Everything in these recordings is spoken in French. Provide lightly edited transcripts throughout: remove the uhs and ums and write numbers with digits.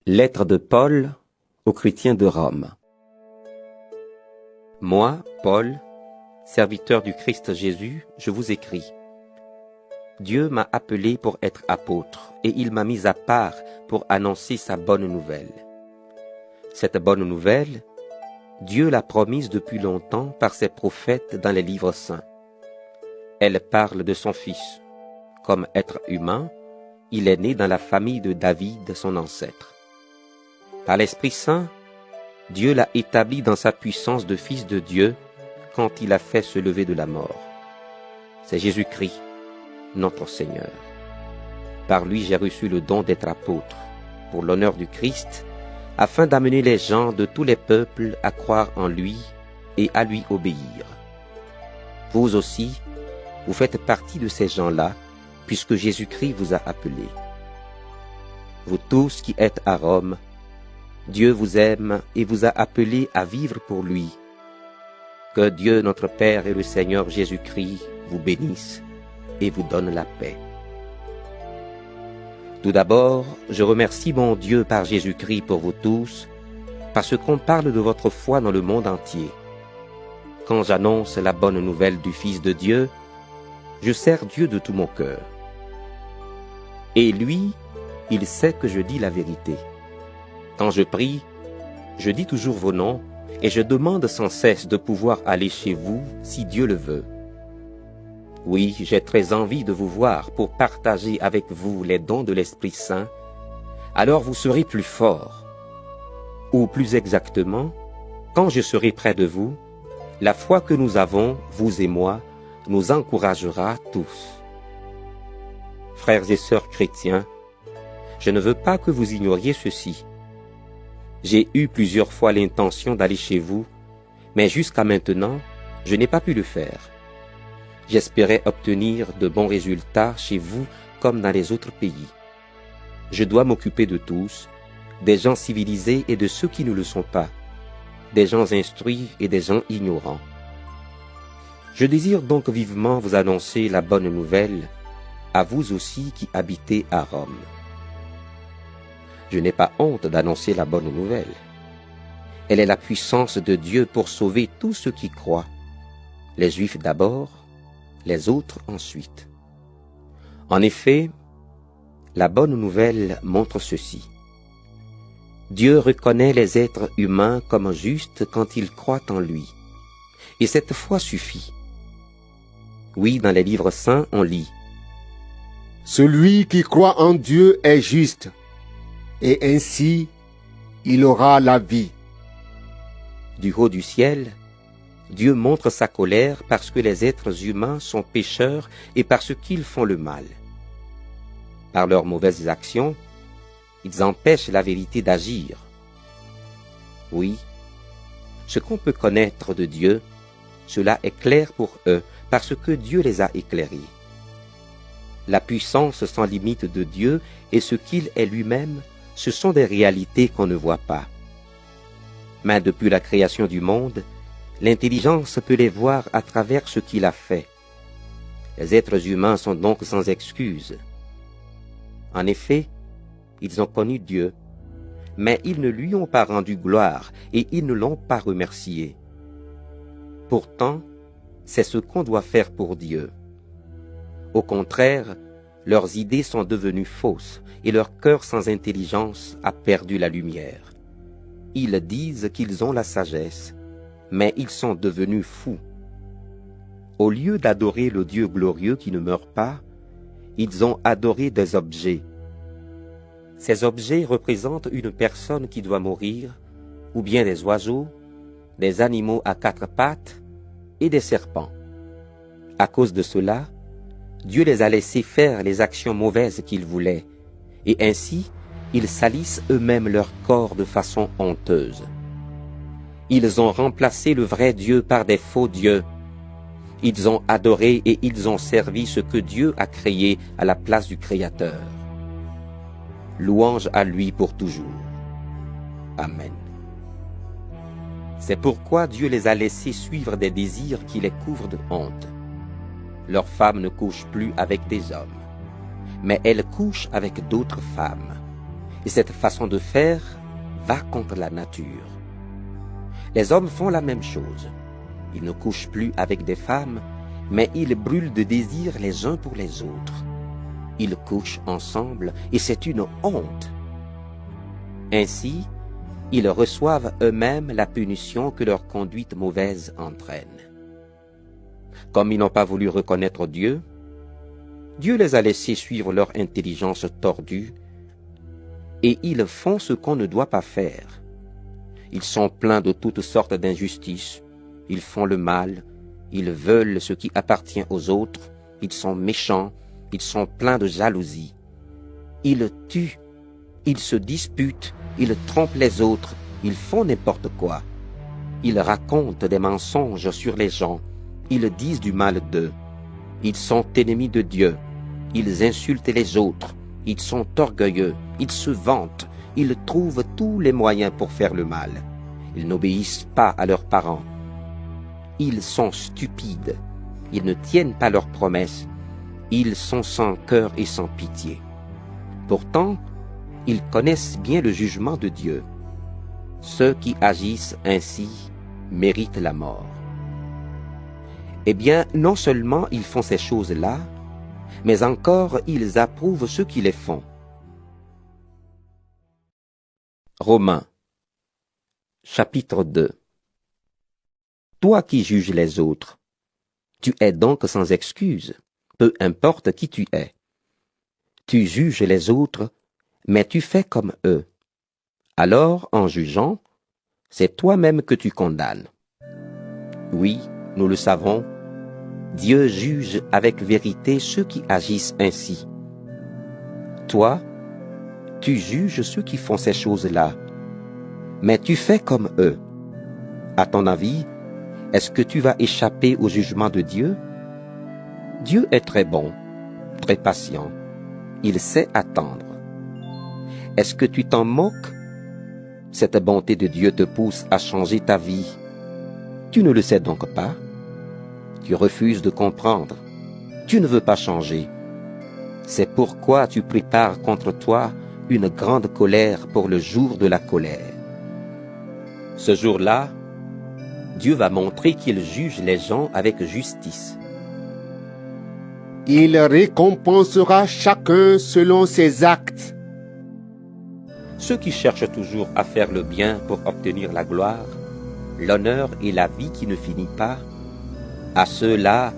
Lettre de Paul aux chrétiens de Rome. Moi, Paul, serviteur du Christ Jésus, je vous écris. Dieu m'a appelé pour être apôtre et il m'a mis à part pour annoncer sa bonne nouvelle. Cette bonne nouvelle, Dieu l'a promise depuis longtemps par ses prophètes dans les livres saints. Elle parle de son Fils. Comme être humain, il est né dans la famille de David, son ancêtre. Par l'Esprit Saint, Dieu l'a établi dans sa puissance de Fils de Dieu quand il a fait se lever de la mort. C'est Jésus-Christ, notre Seigneur. Par lui, j'ai reçu le don d'être apôtre, pour l'honneur du Christ, afin d'amener les gens de tous les peuples à croire en lui et à lui obéir. Vous aussi, vous faites partie de ces gens-là, puisque Jésus-Christ vous a appelés. Vous tous qui êtes à Rome, Dieu vous aime et vous a appelés à vivre pour lui. Que Dieu notre Père et le Seigneur Jésus-Christ vous bénissent et vous donne la paix. Tout d'abord, je remercie mon Dieu par Jésus-Christ pour vous tous, parce qu'on parle de votre foi dans le monde entier. Quand j'annonce la bonne nouvelle du Fils de Dieu, je sers Dieu de tout mon cœur. Et lui, il sait que je dis la vérité. Quand je prie, je dis toujours vos noms et je demande sans cesse de pouvoir aller chez vous si Dieu le veut. Oui, j'ai très envie de vous voir pour partager avec vous les dons de l'Esprit Saint, alors vous serez plus forts. Ou plus exactement, quand je serai près de vous, la foi que nous avons, vous et moi, nous encouragera tous. Frères et sœurs chrétiens, je ne veux pas que vous ignoriez ceci. J'ai eu plusieurs fois l'intention d'aller chez vous, mais jusqu'à maintenant, je n'ai pas pu le faire. J'espérais obtenir de bons résultats chez vous comme dans les autres pays. Je dois m'occuper de tous, des gens civilisés et de ceux qui ne le sont pas, des gens instruits et des gens ignorants. Je désire donc vivement vous annoncer la bonne nouvelle, à vous aussi qui habitez à Rome. Je n'ai pas honte d'annoncer la bonne nouvelle. Elle est la puissance de Dieu pour sauver tous ceux qui croient, les Juifs d'abord, les autres ensuite. En effet, la bonne nouvelle montre ceci. Dieu reconnaît les êtres humains comme justes quand ils croient en lui. Et cette foi suffit. Oui, dans les livres saints, on lit. Celui qui croit en Dieu est juste, et ainsi il aura la vie. Du haut du ciel, Dieu montre sa colère parce que les êtres humains sont pécheurs et parce qu'ils font le mal. Par leurs mauvaises actions, ils empêchent la vérité d'agir. Oui, ce qu'on peut connaître de Dieu, cela est clair pour eux parce que Dieu les a éclairés. La puissance sans limite de Dieu et ce qu'il est lui-même, ce sont des réalités qu'on ne voit pas. Mais depuis la création du monde, l'intelligence peut les voir à travers ce qu'il a fait. Les êtres humains sont donc sans excuse. En effet, ils ont connu Dieu, mais ils ne lui ont pas rendu gloire et ils ne l'ont pas remercié. Pourtant, c'est ce qu'on doit faire pour Dieu. Au contraire, leurs idées sont devenues fausses et leur cœur sans intelligence a perdu la lumière. Ils disent qu'ils ont la sagesse, mais ils sont devenus fous. Au lieu d'adorer le Dieu glorieux qui ne meurt pas, ils ont adoré des objets. Ces objets représentent une personne qui doit mourir, ou bien des oiseaux, des animaux à quatre pattes et des serpents. À cause de cela, Dieu les a laissés faire les actions mauvaises qu'ils voulaient, et ainsi, ils salissent eux-mêmes leur corps de façon honteuse. Ils ont remplacé le vrai Dieu par des faux dieux. Ils ont adoré et ils ont servi ce que Dieu a créé à la place du Créateur. Louange à lui pour toujours. Amen. C'est pourquoi Dieu les a laissés suivre des désirs qui les couvrent de honte. Leurs femmes ne couchent plus avec des hommes, mais elles couchent avec d'autres femmes. Et cette façon de faire va contre la nature. Les hommes font la même chose. Ils ne couchent plus avec des femmes, mais ils brûlent de désir les uns pour les autres. Ils couchent ensemble et c'est une honte. Ainsi, ils reçoivent eux-mêmes la punition que leur conduite mauvaise entraîne. Comme ils n'ont pas voulu reconnaître Dieu, Dieu les a laissés suivre leur intelligence tordue et ils font ce qu'on ne doit pas faire. Ils sont pleins de toutes sortes d'injustices, ils font le mal, ils veulent ce qui appartient aux autres, ils sont méchants, ils sont pleins de jalousie. Ils tuent, ils se disputent, ils trompent les autres, ils font n'importe quoi. Ils racontent des mensonges sur les gens, ils disent du mal d'eux. Ils sont ennemis de Dieu, ils insultent les autres, ils sont orgueilleux, ils se vantent, ils trouvent tous les moyens pour faire le mal. Ils n'obéissent pas à leurs parents. Ils sont stupides, ils ne tiennent pas leurs promesses, ils sont sans cœur et sans pitié. Pourtant, ils connaissent bien le jugement de Dieu. Ceux qui agissent ainsi méritent la mort. Eh bien, non seulement ils font ces choses-là, mais encore ils approuvent ceux qui les font. Romains, chapitre 2. Toi qui juges les autres, tu es donc sans excuse, peu importe qui tu es. Tu juges les autres, mais tu fais comme eux. Alors, en jugeant, c'est toi-même que tu condamnes. Oui, nous le savons, Dieu juge avec vérité ceux qui agissent ainsi. Toi, tu juges ceux qui font ces choses-là, mais tu fais comme eux. À ton avis, est-ce que tu vas échapper au jugement de Dieu? Dieu est très bon, très patient. Il sait attendre. Est-ce que tu t'en moques? Cette bonté de Dieu te pousse à changer ta vie. Tu ne le sais donc pas? Tu refuses de comprendre. Tu ne veux pas changer. C'est pourquoi tu prépares contre toi une grande colère pour le jour de la colère. Ce jour-là, Dieu va montrer qu'il juge les gens avec justice. Il récompensera chacun selon ses actes. Ceux qui cherchent toujours à faire le bien pour obtenir la gloire, l'honneur et la vie qui ne finit pas, à ceux-là,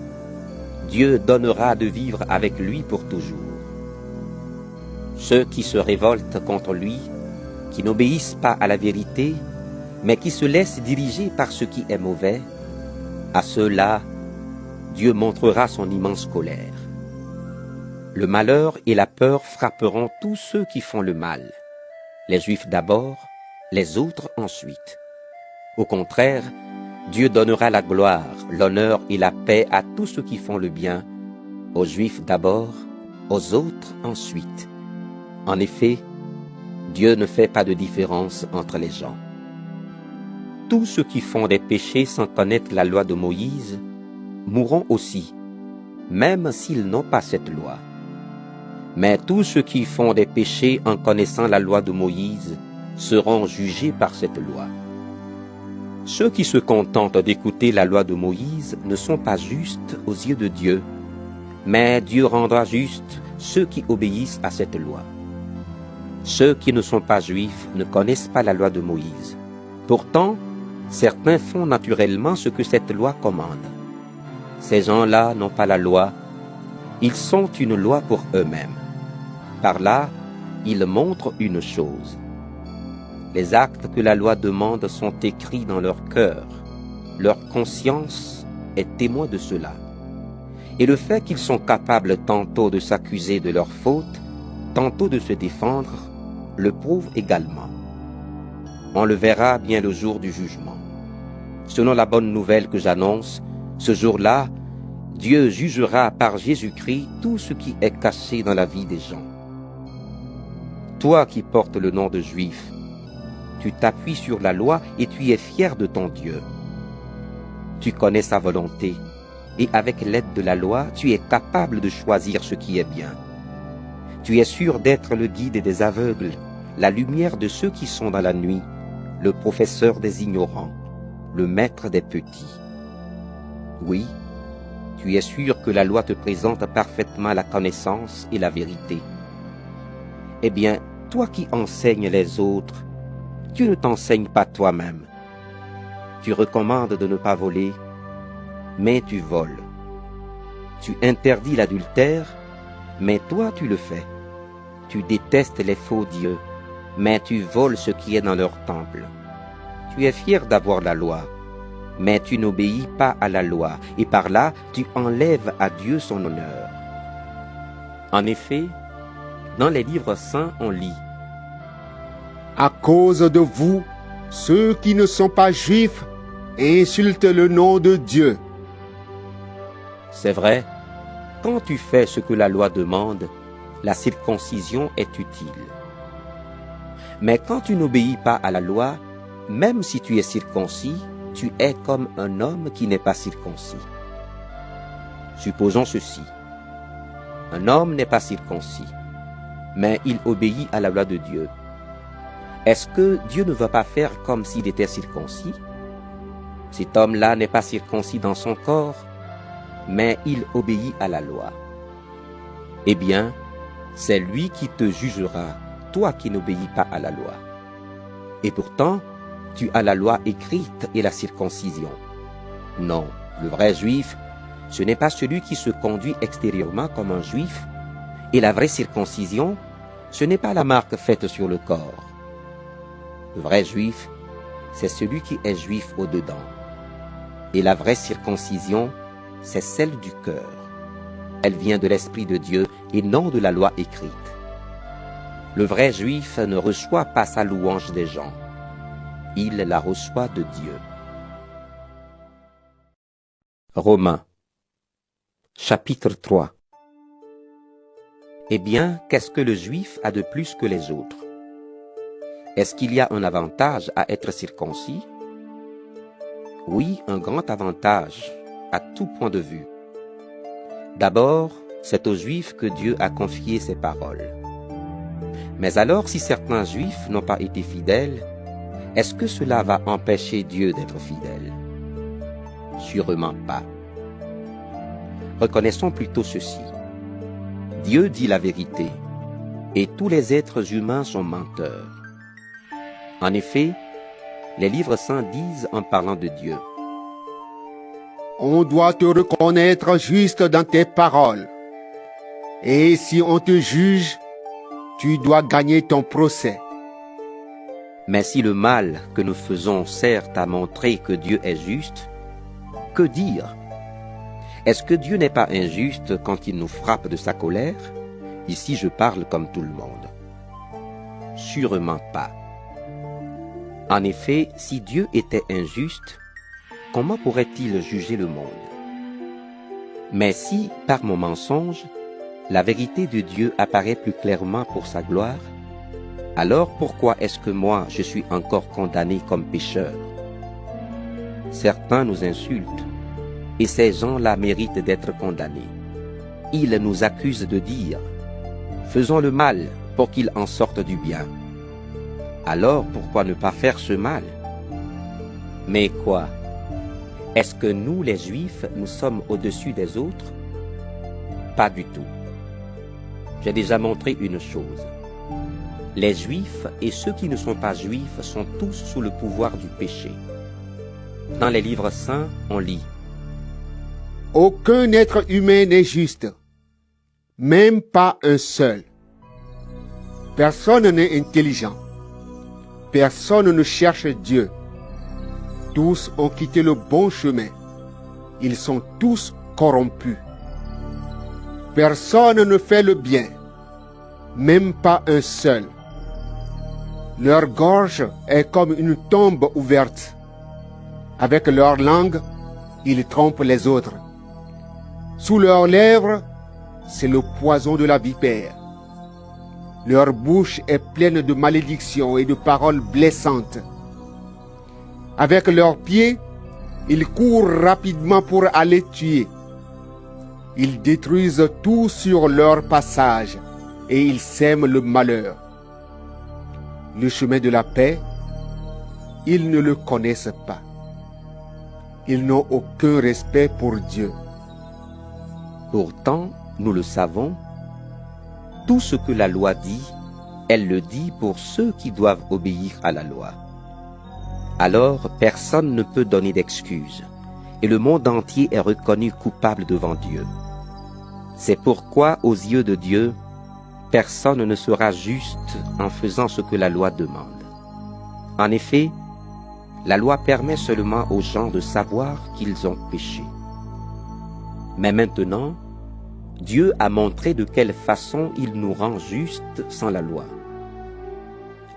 Dieu donnera de vivre avec lui pour toujours. Ceux qui se révoltent contre lui, qui n'obéissent pas à la vérité, mais qui se laissent diriger par ce qui est mauvais, à ceux-là, Dieu montrera son immense colère. Le malheur et la peur frapperont tous ceux qui font le mal, les Juifs d'abord, les autres ensuite. Au contraire, Dieu donnera la gloire, l'honneur et la paix à tous ceux qui font le bien, aux Juifs d'abord, aux autres ensuite. En effet, Dieu ne fait pas de différence entre les gens. Tous ceux qui font des péchés sans connaître la loi de Moïse mourront aussi, même s'ils n'ont pas cette loi. Mais tous ceux qui font des péchés en connaissant la loi de Moïse seront jugés par cette loi. Ceux qui se contentent d'écouter la loi de Moïse ne sont pas justes aux yeux de Dieu, mais Dieu rendra justes ceux qui obéissent à cette loi. Ceux qui ne sont pas juifs ne connaissent pas la loi de Moïse. Pourtant, certains font naturellement ce que cette loi commande. Ces gens-là n'ont pas la loi, ils sont une loi pour eux-mêmes. Par là, ils montrent une chose. Les actes que la loi demande sont écrits dans leur cœur. Leur conscience est témoin de cela. Et le fait qu'ils sont capables tantôt de s'accuser de leurs fautes, tantôt de se défendre, le prouve également. On le verra bien le jour du jugement. Selon la bonne nouvelle que j'annonce, ce jour-là, Dieu jugera par Jésus-Christ tout ce qui est caché dans la vie des gens. Toi qui portes le nom de Juif, tu t'appuies sur la loi et tu es fier de ton Dieu. Tu connais sa volonté et avec l'aide de la loi, tu es capable de choisir ce qui est bien. Tu es sûr d'être le guide des aveugles, la lumière de ceux qui sont dans la nuit, le professeur des ignorants, le maître des petits. Oui, tu es sûr que la loi te présente parfaitement la connaissance et la vérité. Eh bien, toi qui enseignes les autres, tu ne t'enseignes pas toi-même. Tu recommandes de ne pas voler, mais tu voles. Tu interdis l'adultère, mais toi tu le fais. Tu détestes les faux dieux, mais tu voles ce qui est dans leur temple. Tu es fier d'avoir la loi, mais tu n'obéis pas à la loi, et par là tu enlèves à Dieu son honneur. En effet, dans les livres saints, on lit: À cause de vous, ceux qui ne sont pas juifs insultent le nom de Dieu. C'est vrai, quand tu fais ce que la loi demande, la circoncision est utile. Mais quand tu n'obéis pas à la loi, même si tu es circoncis, tu es comme un homme qui n'est pas circoncis. Supposons ceci. Un homme n'est pas circoncis, mais il obéit à la loi de Dieu. Est-ce que Dieu ne va pas faire comme s'il était circoncis? Cet homme-là n'est pas circoncis dans son corps, mais il obéit à la loi. Eh bien, c'est lui qui te jugera, toi qui n'obéis pas à la loi. Et pourtant, tu as la loi écrite et la circoncision. Non, le vrai juif, ce n'est pas celui qui se conduit extérieurement comme un juif, et la vraie circoncision, ce n'est pas la marque faite sur le corps. Le vrai juif, c'est celui qui est juif au-dedans. Et la vraie circoncision, c'est celle du cœur. Elle vient de l'Esprit de Dieu et non de la loi écrite. Le vrai juif ne reçoit pas sa louange des gens. Il la reçoit de Dieu. Romains, chapitre 3. Eh bien, qu'est-ce que le juif a de plus que les autres? Est-ce qu'il y a un avantage à être circoncis? Oui, un grand avantage, à tout point de vue. D'abord, c'est aux Juifs que Dieu a confié ses paroles. Mais alors, si certains Juifs n'ont pas été fidèles, est-ce que cela va empêcher Dieu d'être fidèle? Sûrement pas. Reconnaissons plutôt ceci. Dieu dit la vérité, et tous les êtres humains sont menteurs. En effet, les livres saints disent en parlant de Dieu: On doit te reconnaître juste dans tes paroles. Et si on te juge, tu dois gagner ton procès. Mais si le mal que nous faisons sert à montrer que Dieu est juste, que dire? Est-ce que Dieu n'est pas injuste quand il nous frappe de sa colère? Ici, je parle comme tout le monde. Sûrement pas. En effet, si Dieu était injuste, comment pourrait-il juger le monde? Mais si, par mon mensonge, la vérité de Dieu apparaît plus clairement pour sa gloire, alors pourquoi est-ce que moi je suis encore condamné comme pécheur? Certains nous insultent, et ces gens-là méritent d'être condamnés. Ils nous accusent de dire: faisons le mal pour qu'il en sorte du bien. Alors pourquoi ne pas faire ce mal? Mais quoi? Est-ce que nous, les Juifs, nous sommes au-dessus des autres? Pas du tout. J'ai déjà montré une chose. Les Juifs et ceux qui ne sont pas Juifs sont tous sous le pouvoir du péché. Dans les livres saints, on lit: Aucun être humain n'est juste, même pas un seul. Personne n'est intelligent. Personne ne cherche Dieu. Tous ont quitté le bon chemin. Ils sont tous corrompus. Personne ne fait le bien, même pas un seul. Leur gorge est comme une tombe ouverte. Avec leur langue, ils trompent les autres. Sous leurs lèvres, c'est le poison de la vipère. Leur bouche est pleine de malédictions et de paroles blessantes. Avec leurs pieds, ils courent rapidement pour aller tuer. Ils détruisent tout sur leur passage et ils sèment le malheur. le chemin de la paix, ils ne le connaissent pas. Ils n'ont aucun respect pour Dieu. Pourtant, nous le savons, tout ce que la loi dit, elle le dit pour ceux qui doivent obéir à la loi. Alors, personne ne peut donner d'excuses, et le monde entier est reconnu coupable devant Dieu. C'est pourquoi, aux yeux de Dieu, personne ne sera juste en faisant ce que la loi demande. En effet, la loi permet seulement aux gens de savoir qu'ils ont péché. Mais maintenant, Dieu a montré de quelle façon il nous rend justes sans la loi.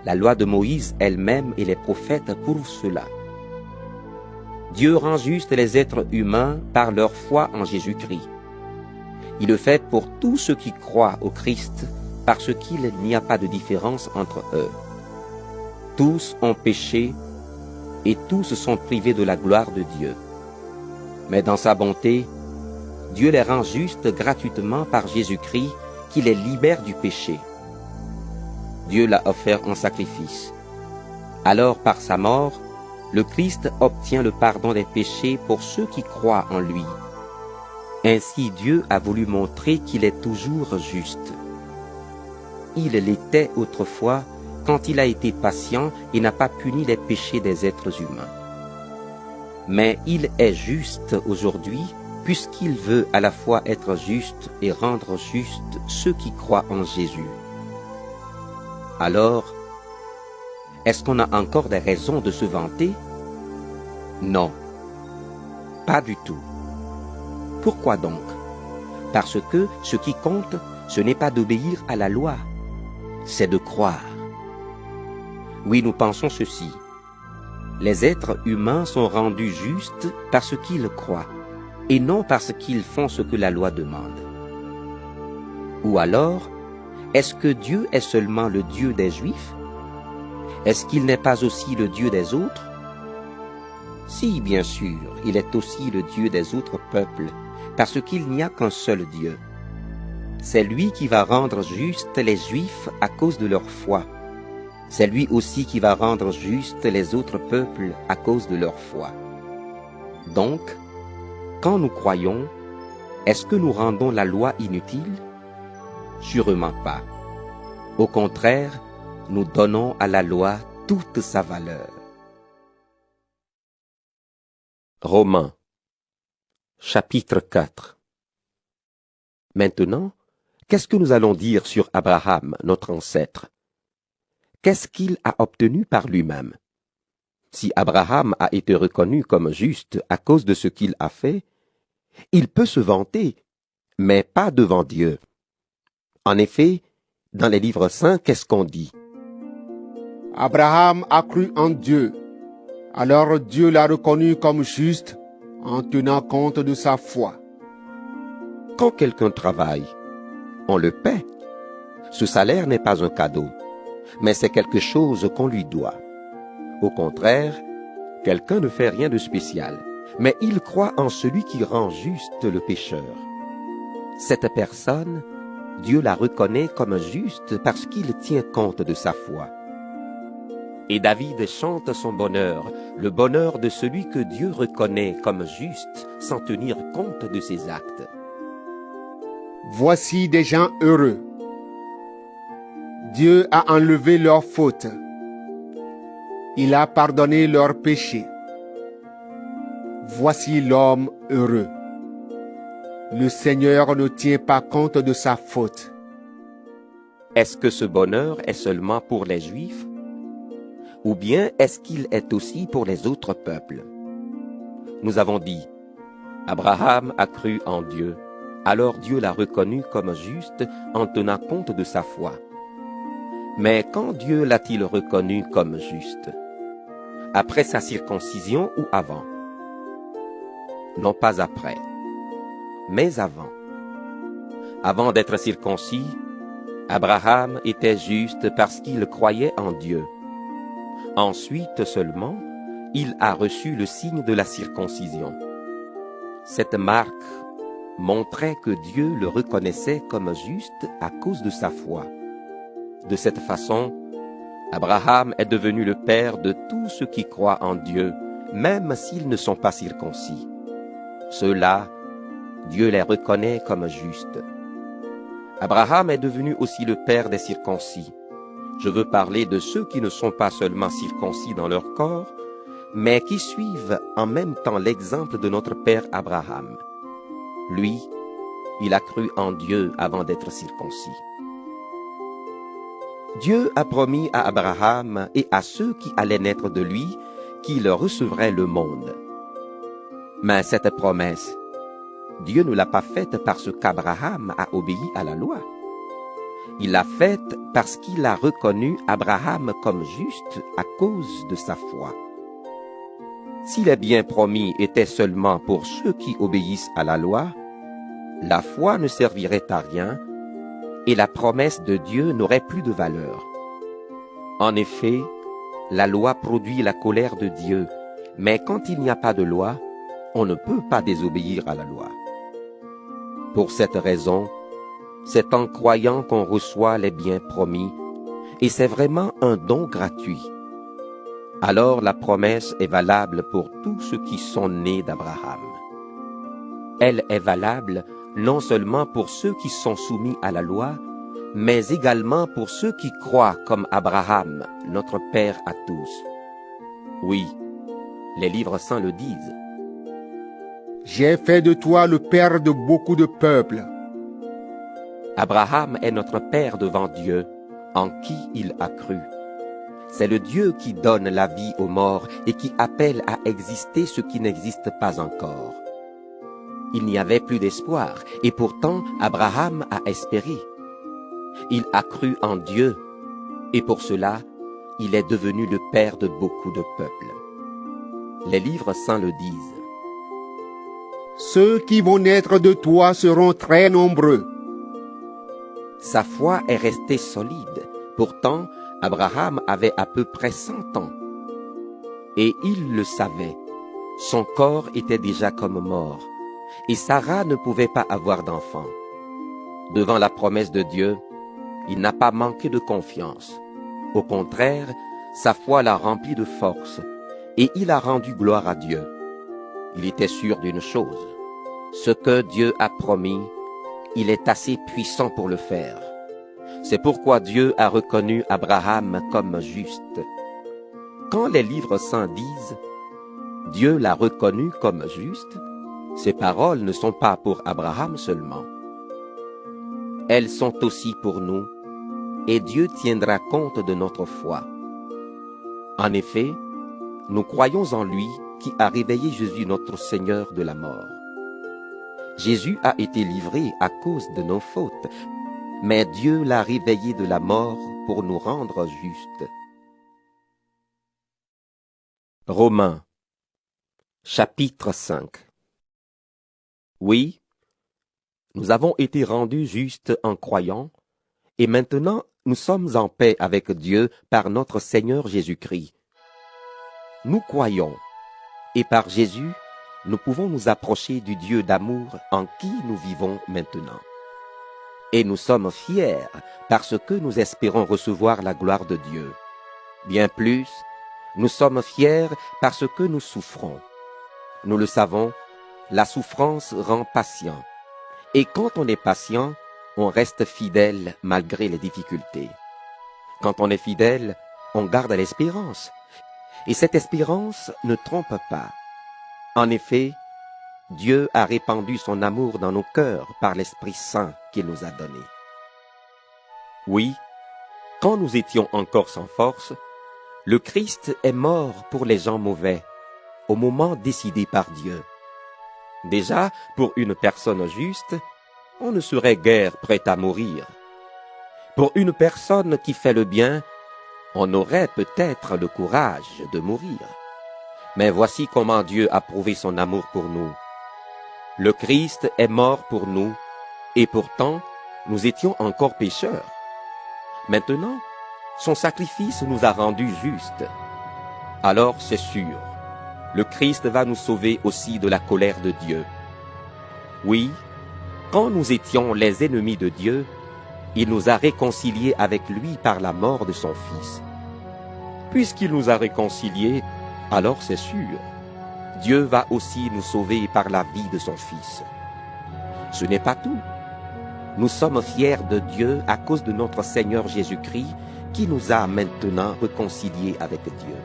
La loi de Moïse elle-même et les prophètes prouvent cela. Dieu rend justes les êtres humains par leur foi en Jésus-Christ. Il le fait pour tous ceux qui croient au Christ parce qu'il n'y a pas de différence entre eux. Tous ont péché et tous sont privés de la gloire de Dieu. Mais dans sa bonté, Dieu les rend justes gratuitement par Jésus-Christ qui les libère du péché. Dieu l'a offert en sacrifice. Alors, par sa mort, le Christ obtient le pardon des péchés pour ceux qui croient en lui. Ainsi, Dieu a voulu montrer qu'il est toujours juste. Il l'était autrefois quand il a été patient et n'a pas puni les péchés des êtres humains. Mais il est juste aujourd'hui puisqu'il veut à la fois être juste et rendre juste ceux qui croient en Jésus. Alors, est-ce qu'on a encore des raisons de se vanter? Non, pas du tout. Pourquoi donc? Parce que ce qui compte, ce n'est pas d'obéir à la loi, c'est de croire. Oui, nous pensons ceci. Les êtres humains sont rendus justes parce qu'ils croient, et non parce qu'ils font ce que la loi demande. Ou alors, est-ce que Dieu est seulement le Dieu des Juifs? Est-ce qu'il n'est pas aussi le Dieu des autres? Si, bien sûr, il est aussi le Dieu des autres peuples, parce qu'il n'y a qu'un seul Dieu. C'est lui qui va rendre justes les Juifs à cause de leur foi. C'est lui aussi qui va rendre justes les autres peuples à cause de leur foi. Donc, quand nous croyons, est-ce que nous rendons la loi inutile? Sûrement pas. Au contraire, nous donnons à la loi toute sa valeur. Romains, chapitre 4. Maintenant, qu'est-ce que nous allons dire sur Abraham, notre ancêtre? Qu'est-ce qu'il a obtenu par lui-même? Si Abraham a été reconnu comme juste à cause de ce qu'il a fait, il peut se vanter, mais pas devant Dieu. En effet, dans les livres saints, qu'est-ce qu'on dit? Abraham a cru en Dieu. Alors Dieu l'a reconnu comme juste en tenant compte de sa foi. Quand quelqu'un travaille, on le paie. Ce salaire n'est pas un cadeau, mais c'est quelque chose qu'on lui doit. Au contraire, quelqu'un ne fait rien de spécial, mais il croit en celui qui rend juste le pécheur. Cette personne, Dieu la reconnaît comme juste parce qu'il tient compte de sa foi. Et David chante son bonheur, le bonheur de celui que Dieu reconnaît comme juste sans tenir compte de ses actes. Voici des gens heureux. Dieu a enlevé leurs fautes. Il a pardonné leurs péchés. Voici l'homme heureux. Le Seigneur ne tient pas compte de sa faute. Est-ce que ce bonheur est seulement pour les Juifs? Ou bien est-ce qu'il est aussi pour les autres peuples? Nous avons dit, Abraham a cru en Dieu, alors Dieu l'a reconnu comme juste en tenant compte de sa foi. Mais quand Dieu l'a-t-il reconnu comme juste? Après sa circoncision ou avant? Non, pas après, mais avant. Avant d'être circoncis, Abraham était juste parce qu'il croyait en Dieu. Ensuite seulement, il a reçu le signe de la circoncision. Cette marque montrait que Dieu le reconnaissait comme juste à cause de sa foi. De cette façon, Abraham est devenu le père de tous ceux qui croient en Dieu, même s'ils ne sont pas circoncis. Ceux-là, Dieu les reconnaît comme justes. Abraham est devenu aussi le père des circoncis. Je veux parler de ceux qui ne sont pas seulement circoncis dans leur corps, mais qui suivent en même temps l'exemple de notre père Abraham. Lui, il a cru en Dieu avant d'être circoncis. Dieu a promis à Abraham et à ceux qui allaient naître de lui qu'il recevrait le monde. Mais cette promesse, Dieu ne l'a pas faite parce qu'Abraham a obéi à la loi. Il l'a faite parce qu'il a reconnu Abraham comme juste à cause de sa foi. Si les biens promis étaient seulement pour ceux qui obéissent à la loi, la foi ne servirait à rien et la promesse de Dieu n'aurait plus de valeur. En effet, la loi produit la colère de Dieu, mais quand il n'y a pas de loi, on ne peut pas désobéir à la loi. Pour cette raison, c'est en croyant qu'on reçoit les biens promis, et c'est vraiment un don gratuit. Alors la promesse est valable pour tous ceux qui sont nés d'Abraham. Elle est valable non seulement pour ceux qui sont soumis à la loi, mais également pour ceux qui croient comme Abraham, notre Père à tous. Oui, les livres saints le disent. J'ai fait de toi le père de beaucoup de peuples. Abraham est notre Père devant Dieu, en qui il a cru. C'est le Dieu qui donne la vie aux morts et qui appelle à exister ce qui n'existe pas encore. Il n'y avait plus d'espoir, et pourtant Abraham a espéré. Il a cru en Dieu, et pour cela, il est devenu le père de beaucoup de peuples. Les livres saints le disent. Ceux qui vont naître de toi seront très nombreux. Sa foi est restée solide. Pourtant, Abraham avait à peu près 100 ans. Et il le savait. Son corps était déjà comme mort. Et Sarah ne pouvait pas avoir d'enfant. Devant la promesse de Dieu, il n'a pas manqué de confiance. Au contraire, sa foi l'a rempli de force, et il a rendu gloire à Dieu. Il était sûr d'une chose, ce que Dieu a promis, il est assez puissant pour le faire. C'est pourquoi Dieu a reconnu Abraham comme juste. Quand les livres saints disent « Dieu l'a reconnu comme juste », ces paroles ne sont pas pour Abraham seulement. Elles sont aussi pour nous, et Dieu tiendra compte de notre foi. En effet, nous croyons en lui qui a réveillé Jésus notre Seigneur de la mort. Jésus a été livré à cause de nos fautes, mais Dieu l'a réveillé de la mort pour nous rendre justes. Romains, chapitre 5. Oui, nous avons été rendus justes en croyant, et maintenant nous sommes en paix avec Dieu par notre Seigneur Jésus-Christ. Nous croyons, et par Jésus, nous pouvons nous approcher du Dieu d'amour en qui nous vivons maintenant. Et nous sommes fiers parce que nous espérons recevoir la gloire de Dieu. Bien plus, nous sommes fiers parce que nous souffrons. Nous le savons, la souffrance rend patient. Et quand on est patient, on reste fidèle malgré les difficultés. Quand on est fidèle, on garde l'espérance. Et cette espérance ne trompe pas. En effet, Dieu a répandu son amour dans nos cœurs par l'Esprit Saint qu'il nous a donné. Oui, quand nous étions encore sans force, le Christ est mort pour les gens mauvais, au moment décidé par Dieu. Déjà, pour une personne juste, on ne serait guère prêt à mourir. Pour une personne qui fait le bien, on aurait peut-être le courage de mourir. Mais voici comment Dieu a prouvé son amour pour nous. Le Christ est mort pour nous, et pourtant, nous étions encore pécheurs. Maintenant, son sacrifice nous a rendus justes. Alors c'est sûr, le Christ va nous sauver aussi de la colère de Dieu. Oui, quand nous étions les ennemis de Dieu, il nous a réconciliés avec lui par la mort de son Fils. Puisqu'il nous a réconciliés, alors c'est sûr, Dieu va aussi nous sauver par la vie de son Fils. Ce n'est pas tout. Nous sommes fiers de Dieu à cause de notre Seigneur Jésus-Christ qui nous a maintenant réconciliés avec Dieu.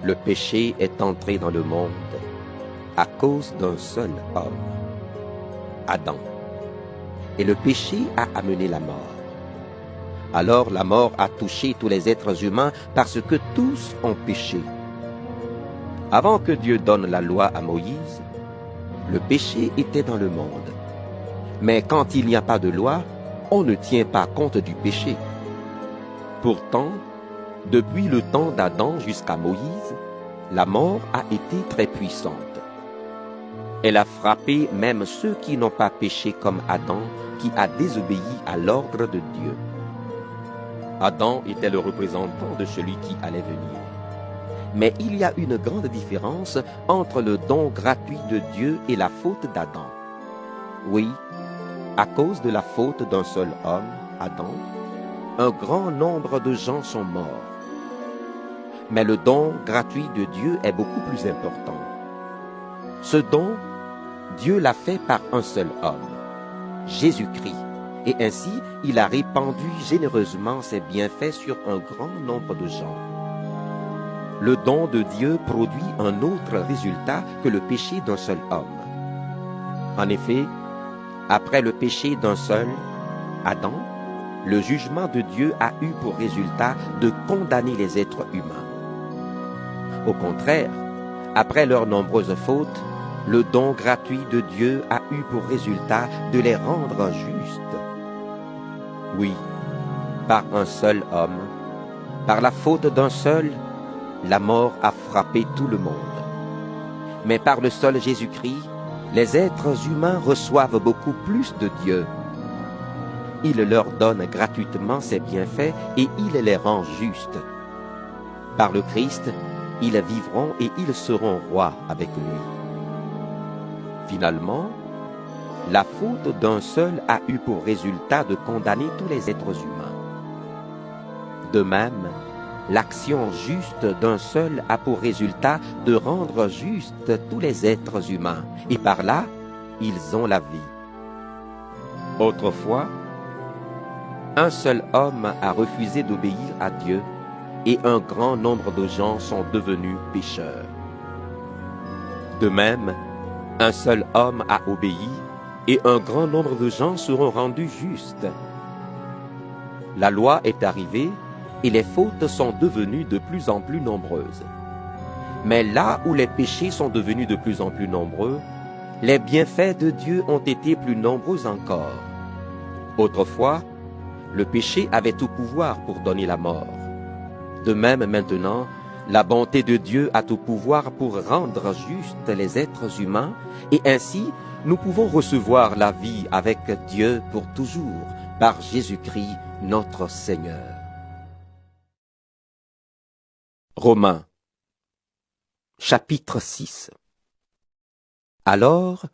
Le péché est entré dans le monde à cause d'un seul homme, Adam. Et le péché a amené la mort. Alors la mort a touché tous les êtres humains parce que tous ont péché. Avant que Dieu donne la loi à Moïse, le péché était dans le monde. Mais quand il n'y a pas de loi, on ne tient pas compte du péché. Pourtant, depuis le temps d'Adam jusqu'à Moïse, la mort a été très puissante. Elle a frappé même ceux qui n'ont pas péché comme Adam, qui a désobéi à l'ordre de Dieu. Adam était le représentant de celui qui allait venir. Mais il y a une grande différence entre le don gratuit de Dieu et la faute d'Adam. Oui, à cause de la faute d'un seul homme, Adam, un grand nombre de gens sont morts. Mais le don gratuit de Dieu est beaucoup plus important. Ce don, Dieu l'a fait par un seul homme, Jésus-Christ, et ainsi il a répandu généreusement ses bienfaits sur un grand nombre de gens. Le don de Dieu produit un autre résultat que le péché d'un seul homme. En effet, après le péché d'un seul, Adam, le jugement de Dieu a eu pour résultat de condamner les êtres humains. Au contraire, après leurs nombreuses fautes, le don gratuit de Dieu a eu pour résultat de les rendre justes. Oui, par un seul homme, par la faute d'un seul, la mort a frappé tout le monde. Mais par le seul Jésus-Christ, les êtres humains reçoivent beaucoup plus de Dieu. Il leur donne gratuitement ses bienfaits et il les rend justes. Par le Christ, ils vivront et ils seront rois avec lui. Finalement, la faute d'un seul a eu pour résultat de condamner tous les êtres humains. De même, l'action juste d'un seul a pour résultat de rendre justes tous les êtres humains, et par là, ils ont la vie. Autrefois, un seul homme a refusé d'obéir à Dieu, et un grand nombre de gens sont devenus pécheurs. De même, un seul homme a obéi, et un grand nombre de gens seront rendus justes. La loi est arrivée, et les fautes sont devenues de plus en plus nombreuses. Mais là où les péchés sont devenus de plus en plus nombreux, les bienfaits de Dieu ont été plus nombreux encore. Autrefois, le péché avait tout pouvoir pour donner la mort. De même maintenant, la bonté de Dieu a tout pouvoir pour rendre justes les êtres humains, et ainsi nous pouvons recevoir la vie avec Dieu pour toujours, par Jésus-Christ notre Seigneur. Romains, chapitre 6. Alors,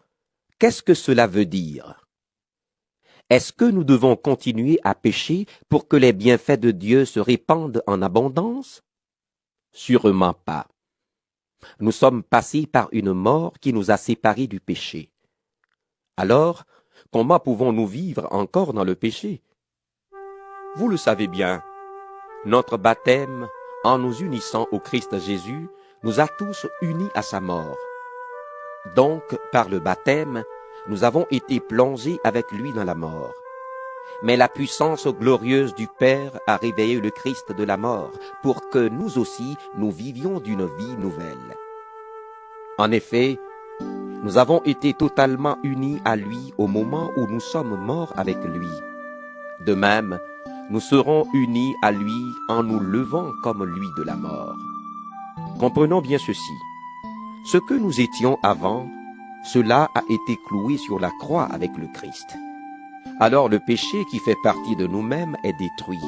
qu'est-ce que cela veut dire? Est-ce que nous devons continuer à pécher pour que les bienfaits de Dieu se répandent en abondance? Sûrement pas. Nous sommes passés par une mort qui nous a séparés du péché. Alors, comment pouvons-nous vivre encore dans le péché? Vous le savez bien, notre baptême, en nous unissant au Christ Jésus, nous a tous unis à sa mort. Donc, par le baptême, nous avons été plongés avec lui dans la mort. Mais la puissance glorieuse du Père a réveillé le Christ de la mort, pour que nous aussi, nous vivions d'une vie nouvelle. En effet, nous avons été totalement unis à lui au moment où nous sommes morts avec lui. De même, nous serons unis à lui en nous levant comme lui de la mort. Comprenons bien ceci. Ce que nous étions avant, cela a été cloué sur la croix avec le Christ. Alors le péché qui fait partie de nous-mêmes est détruit,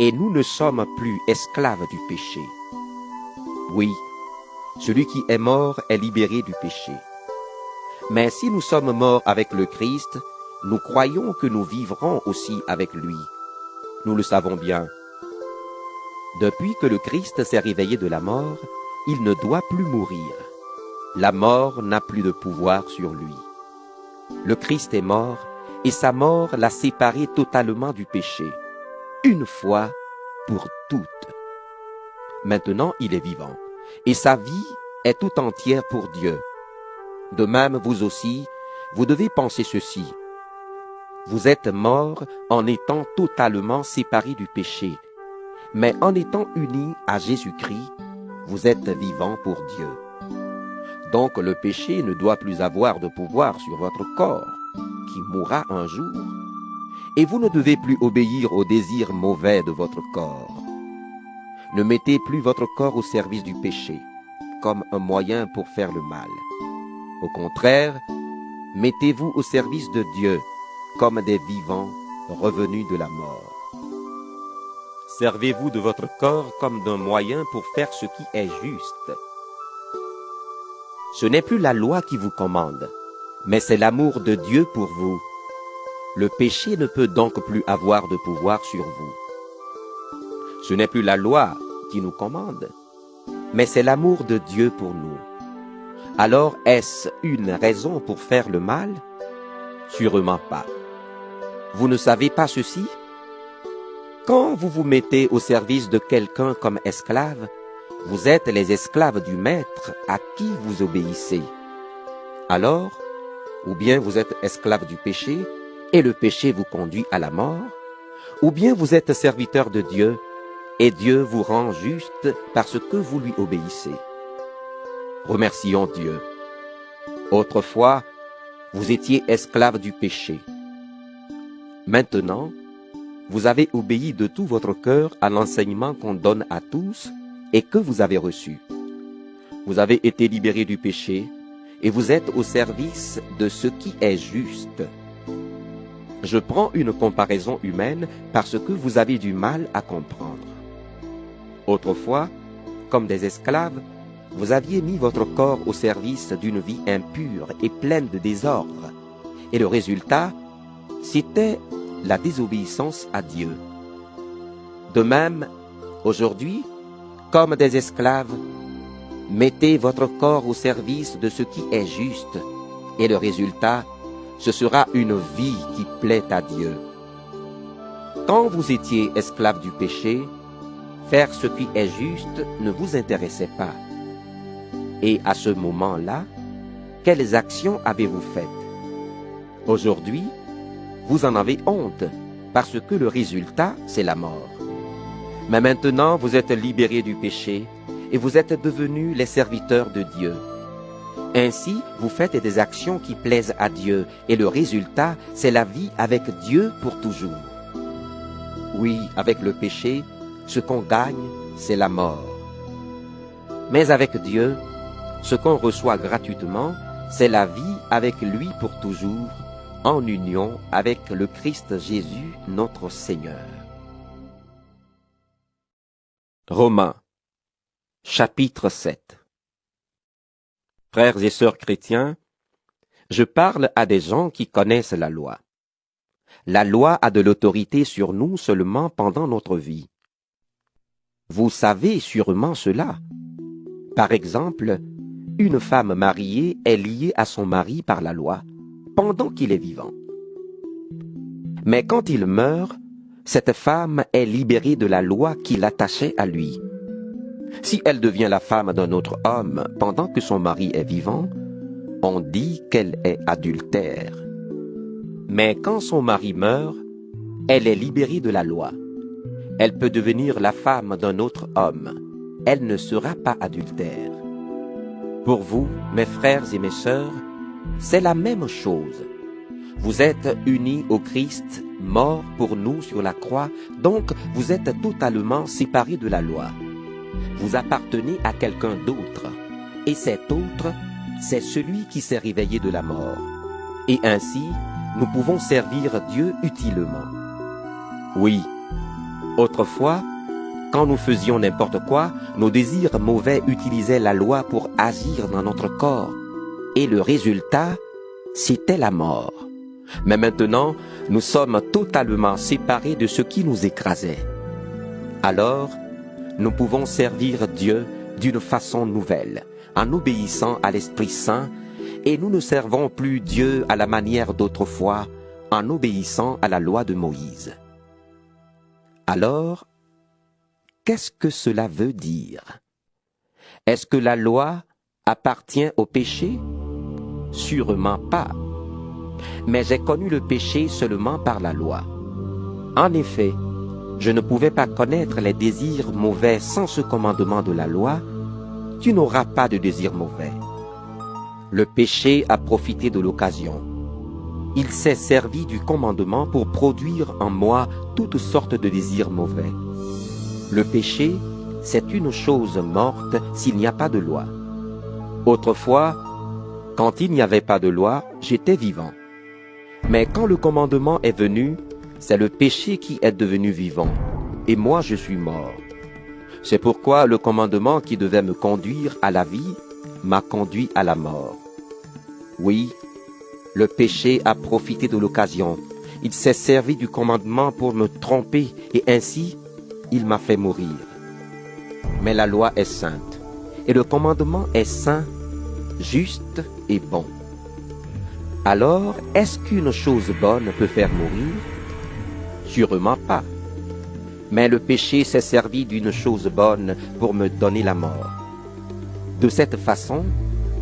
et nous ne sommes plus esclaves du péché. Oui, celui qui est mort est libéré du péché. Mais si nous sommes morts avec le Christ, nous croyons que nous vivrons aussi avec lui. Nous le savons bien. Depuis que le Christ s'est réveillé de la mort, il ne doit plus mourir. La mort n'a plus de pouvoir sur lui. Le Christ est mort, et sa mort l'a séparé totalement du péché, une fois pour toutes. Maintenant, il est vivant, et sa vie est tout entière pour Dieu. De même, vous aussi, vous devez penser ceci. Vous êtes morts en étant totalement séparés du péché, mais en étant unis à Jésus-Christ, vous êtes vivants pour Dieu. Donc le péché ne doit plus avoir de pouvoir sur votre corps, qui mourra un jour, et vous ne devez plus obéir aux désirs mauvais de votre corps. Ne mettez plus votre corps au service du péché, comme un moyen pour faire le mal. Au contraire, mettez-vous au service de Dieu, comme des vivants revenus de la mort. Servez-vous de votre corps comme d'un moyen pour faire ce qui est juste. Ce n'est plus la loi qui vous commande, mais c'est l'amour de Dieu pour vous. Le péché ne peut donc plus avoir de pouvoir sur vous. Ce n'est plus la loi qui nous commande, mais c'est l'amour de Dieu pour nous. Alors est-ce une raison pour faire le mal? Sûrement pas. Vous ne savez pas ceci? Quand vous vous mettez au service de quelqu'un comme esclave, vous êtes les esclaves du maître à qui vous obéissez. Alors, ou bien vous êtes esclave du péché, et le péché vous conduit à la mort, ou bien vous êtes serviteur de Dieu, et Dieu vous rend juste parce que vous lui obéissez. Remercions Dieu. Autrefois, vous étiez esclave du péché. Maintenant, vous avez obéi de tout votre cœur à l'enseignement qu'on donne à tous et que vous avez reçu. Vous avez été libérés du péché et vous êtes au service de ce qui est juste. Je prends une comparaison humaine parce que vous avez du mal à comprendre. Autrefois, comme des esclaves, vous aviez mis votre corps au service d'une vie impure et pleine de désordre, et le résultat, c'était la désobéissance à Dieu. De même, aujourd'hui, comme des esclaves, mettez votre corps au service de ce qui est juste, et le résultat, ce sera une vie qui plaît à Dieu. Quand vous étiez esclaves du péché, faire ce qui est juste ne vous intéressait pas. Et à ce moment-là, quelles actions avez-vous faites? Aujourd'hui, vous en avez honte, parce que le résultat, c'est la mort. Mais maintenant, vous êtes libérés du péché, et vous êtes devenus les serviteurs de Dieu. Ainsi, vous faites des actions qui plaisent à Dieu, et le résultat, c'est la vie avec Dieu pour toujours. Oui, avec le péché, ce qu'on gagne, c'est la mort. Mais avec Dieu, ce qu'on reçoit gratuitement, c'est la vie avec lui pour toujours, en union avec le Christ Jésus, notre Seigneur. Romains, chapitre 7. Frères et sœurs chrétiens, je parle à des gens qui connaissent la loi. La loi a de l'autorité sur nous seulement pendant notre vie. Vous savez sûrement cela. Par exemple, une femme mariée est liée à son mari par la loi, pendant qu'il est vivant. Mais quand il meurt, cette femme est libérée de la loi qui l'attachait à lui. Si elle devient la femme d'un autre homme pendant que son mari est vivant, on dit qu'elle est adultère. Mais quand son mari meurt, elle est libérée de la loi. Elle peut devenir la femme d'un autre homme. Elle ne sera pas adultère. Pour vous, mes frères et mes sœurs, c'est la même chose. Vous êtes unis au Christ, mort pour nous sur la croix, donc vous êtes totalement séparés de la loi. Vous appartenez à quelqu'un d'autre, et cet autre, c'est celui qui s'est réveillé de la mort. Et ainsi, nous pouvons servir Dieu utilement. Oui, autrefois, quand nous faisions n'importe quoi, nos désirs mauvais utilisaient la loi pour agir dans notre corps, et le résultat, c'était la mort. Mais maintenant, nous sommes totalement séparés de ce qui nous écrasait. Alors, nous pouvons servir Dieu d'une façon nouvelle, en obéissant à l'Esprit Saint, et nous ne servons plus Dieu à la manière d'autrefois, en obéissant à la loi de Moïse. Alors, qu'est-ce que cela veut dire? Est-ce que la loi appartient au péché? Sûrement pas. Mais j'ai connu le péché seulement par la loi. En effet, je ne pouvais pas connaître les désirs mauvais sans ce commandement de la loi. Tu n'auras pas de désirs mauvais. Le péché a profité de l'occasion. Il s'est servi du commandement pour produire en moi toutes sortes de désirs mauvais. Le péché, c'est une chose morte s'il n'y a pas de loi. Autrefois, quand il n'y avait pas de loi, j'étais vivant. Mais quand le commandement est venu, c'est le péché qui est devenu vivant, et moi je suis mort. C'est pourquoi le commandement qui devait me conduire à la vie m'a conduit à la mort. Oui, le péché a profité de l'occasion. Il s'est servi du commandement pour me tromper, et ainsi, il m'a fait mourir. Mais la loi est sainte, et le commandement est saint, juste et bon. Alors, est-ce qu'une chose bonne peut faire mourir? Sûrement pas. Mais le péché s'est servi d'une chose bonne pour me donner la mort. De cette façon,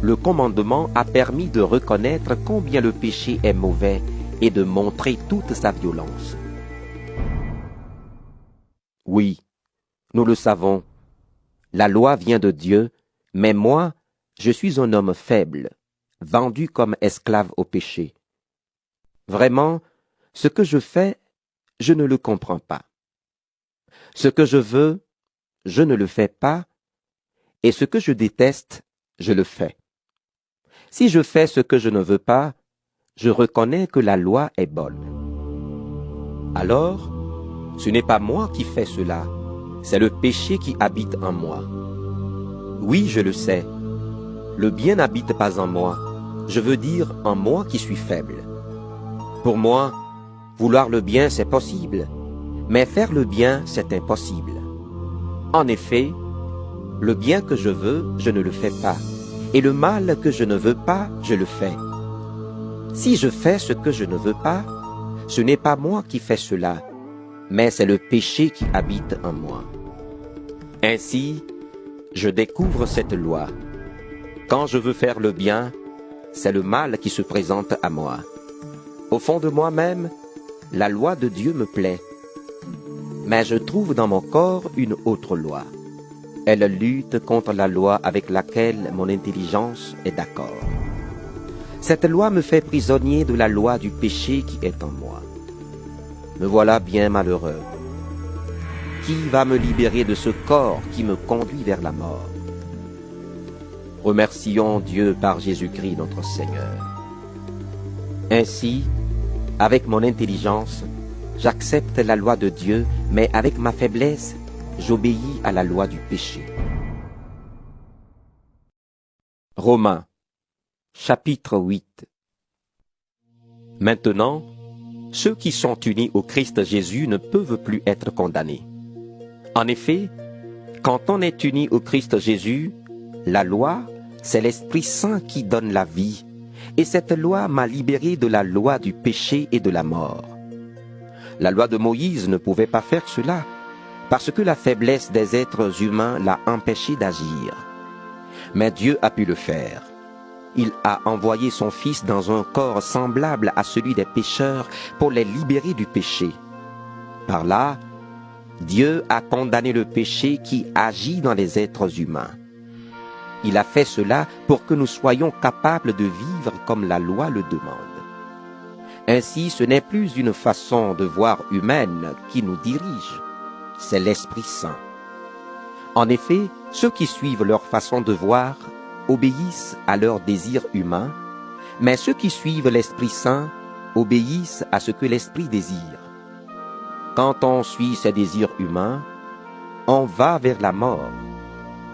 le commandement a permis de reconnaître combien le péché est mauvais et de montrer toute sa violence. Oui, nous le savons, la loi vient de Dieu, mais moi, je suis un homme faible, vendu comme esclave au péché. Vraiment, ce que je fais, je ne le comprends pas. Ce que je veux, je ne le fais pas, et ce que je déteste, je le fais. Si je fais ce que je ne veux pas, je reconnais que la loi est bonne. Alors, ce n'est pas moi qui fais cela, c'est le péché qui habite en moi. Oui, je le sais, le bien n'habite pas en moi, je veux dire en moi qui suis faible. Pour moi, vouloir le bien, c'est possible, mais faire le bien, c'est impossible. En effet, le bien que je veux, je ne le fais pas, et le mal que je ne veux pas, je le fais. Si je fais ce que je ne veux pas, ce n'est pas moi qui fais cela, mais c'est le péché qui habite en moi. Ainsi, je découvre cette loi. Quand je veux faire le bien, c'est le mal qui se présente à moi. Au fond de moi-même, la loi de Dieu me plaît. Mais je trouve dans mon corps une autre loi. Elle lutte contre la loi avec laquelle mon intelligence est d'accord. Cette loi me fait prisonnier de la loi du péché qui est en moi. Me voilà bien malheureux. Qui va me libérer de ce corps qui me conduit vers la mort? Remercions Dieu par Jésus-Christ notre Seigneur. Ainsi, avec mon intelligence, j'accepte la loi de Dieu, mais avec ma faiblesse, j'obéis à la loi du péché. Romains, chapitre 8. Maintenant, ceux qui sont unis au Christ Jésus ne peuvent plus être condamnés. En effet, quand on est uni au Christ Jésus, la loi, c'est l'Esprit Saint qui donne la vie, et cette loi m'a libéré de la loi du péché et de la mort. La loi de Moïse ne pouvait pas faire cela, parce que la faiblesse des êtres humains l'a empêché d'agir. Mais Dieu a pu le faire. Il a envoyé son Fils dans un corps semblable à celui des pécheurs pour les libérer du péché. Par là, Dieu a condamné le péché qui agit dans les êtres humains. Il a fait cela pour que nous soyons capables de vivre comme la loi le demande. Ainsi, ce n'est plus une façon de voir humaine qui nous dirige, c'est l'Esprit Saint. En effet, ceux qui suivent leur façon de voir obéissent à leurs désirs humains, mais ceux qui suivent l'Esprit Saint obéissent à ce que l'Esprit désire. Quand on suit ses désirs humains, on va vers la mort.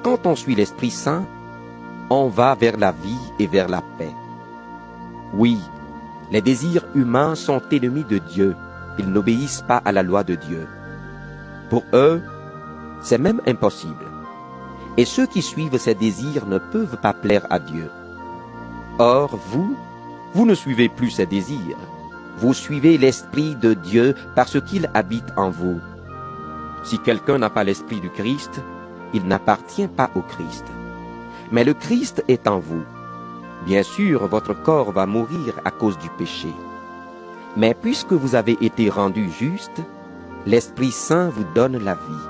Quand on suit l'Esprit Saint, on va vers la vie et vers la paix. Oui, les désirs humains sont ennemis de Dieu. Ils n'obéissent pas à la loi de Dieu. Pour eux, C'est même impossible. Et ceux qui suivent ces désirs ne peuvent pas plaire à Dieu. Or, vous ne suivez plus ces désirs. Vous suivez l'Esprit de Dieu parce qu'il habite en vous. Si quelqu'un n'a pas l'Esprit du Christ, il n'appartient pas au Christ. Mais le Christ est en vous. Bien sûr, votre corps va mourir à cause du péché. Mais puisque vous avez été rendus justes, l'Esprit Saint vous donne la vie.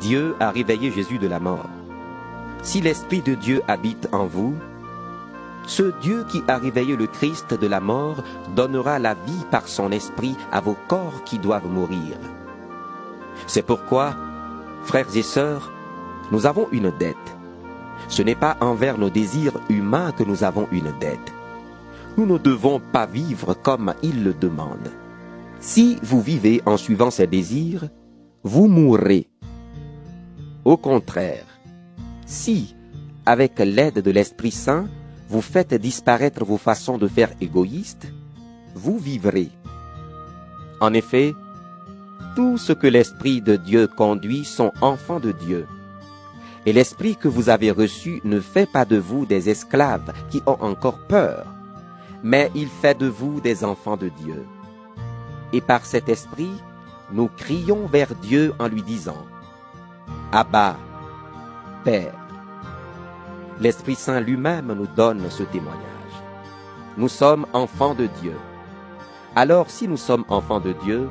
Dieu a réveillé Jésus de la mort. Si l'Esprit de Dieu habite en vous, ce Dieu qui a réveillé le Christ de la mort donnera la vie par son Esprit à vos corps qui doivent mourir. C'est pourquoi, frères et sœurs, nous avons une dette. Ce n'est pas envers nos désirs humains que nous avons une dette. Nous ne devons pas vivre comme il le demande. Si vous vivez en suivant ces désirs, vous mourrez. Au contraire, si, avec l'aide de l'Esprit Saint, vous faites disparaître vos façons de faire égoïstes, vous vivrez. En effet, tous ceux que l'Esprit de Dieu conduit sont enfants de Dieu. Et l'Esprit que vous avez reçu ne fait pas de vous des esclaves qui ont encore peur, mais il fait de vous des enfants de Dieu. Et par cet Esprit, nous crions vers Dieu en lui disant, « Abba, Père ». L'Esprit Saint lui-même nous donne ce témoignage. Nous sommes enfants de Dieu. Alors si nous sommes enfants de Dieu,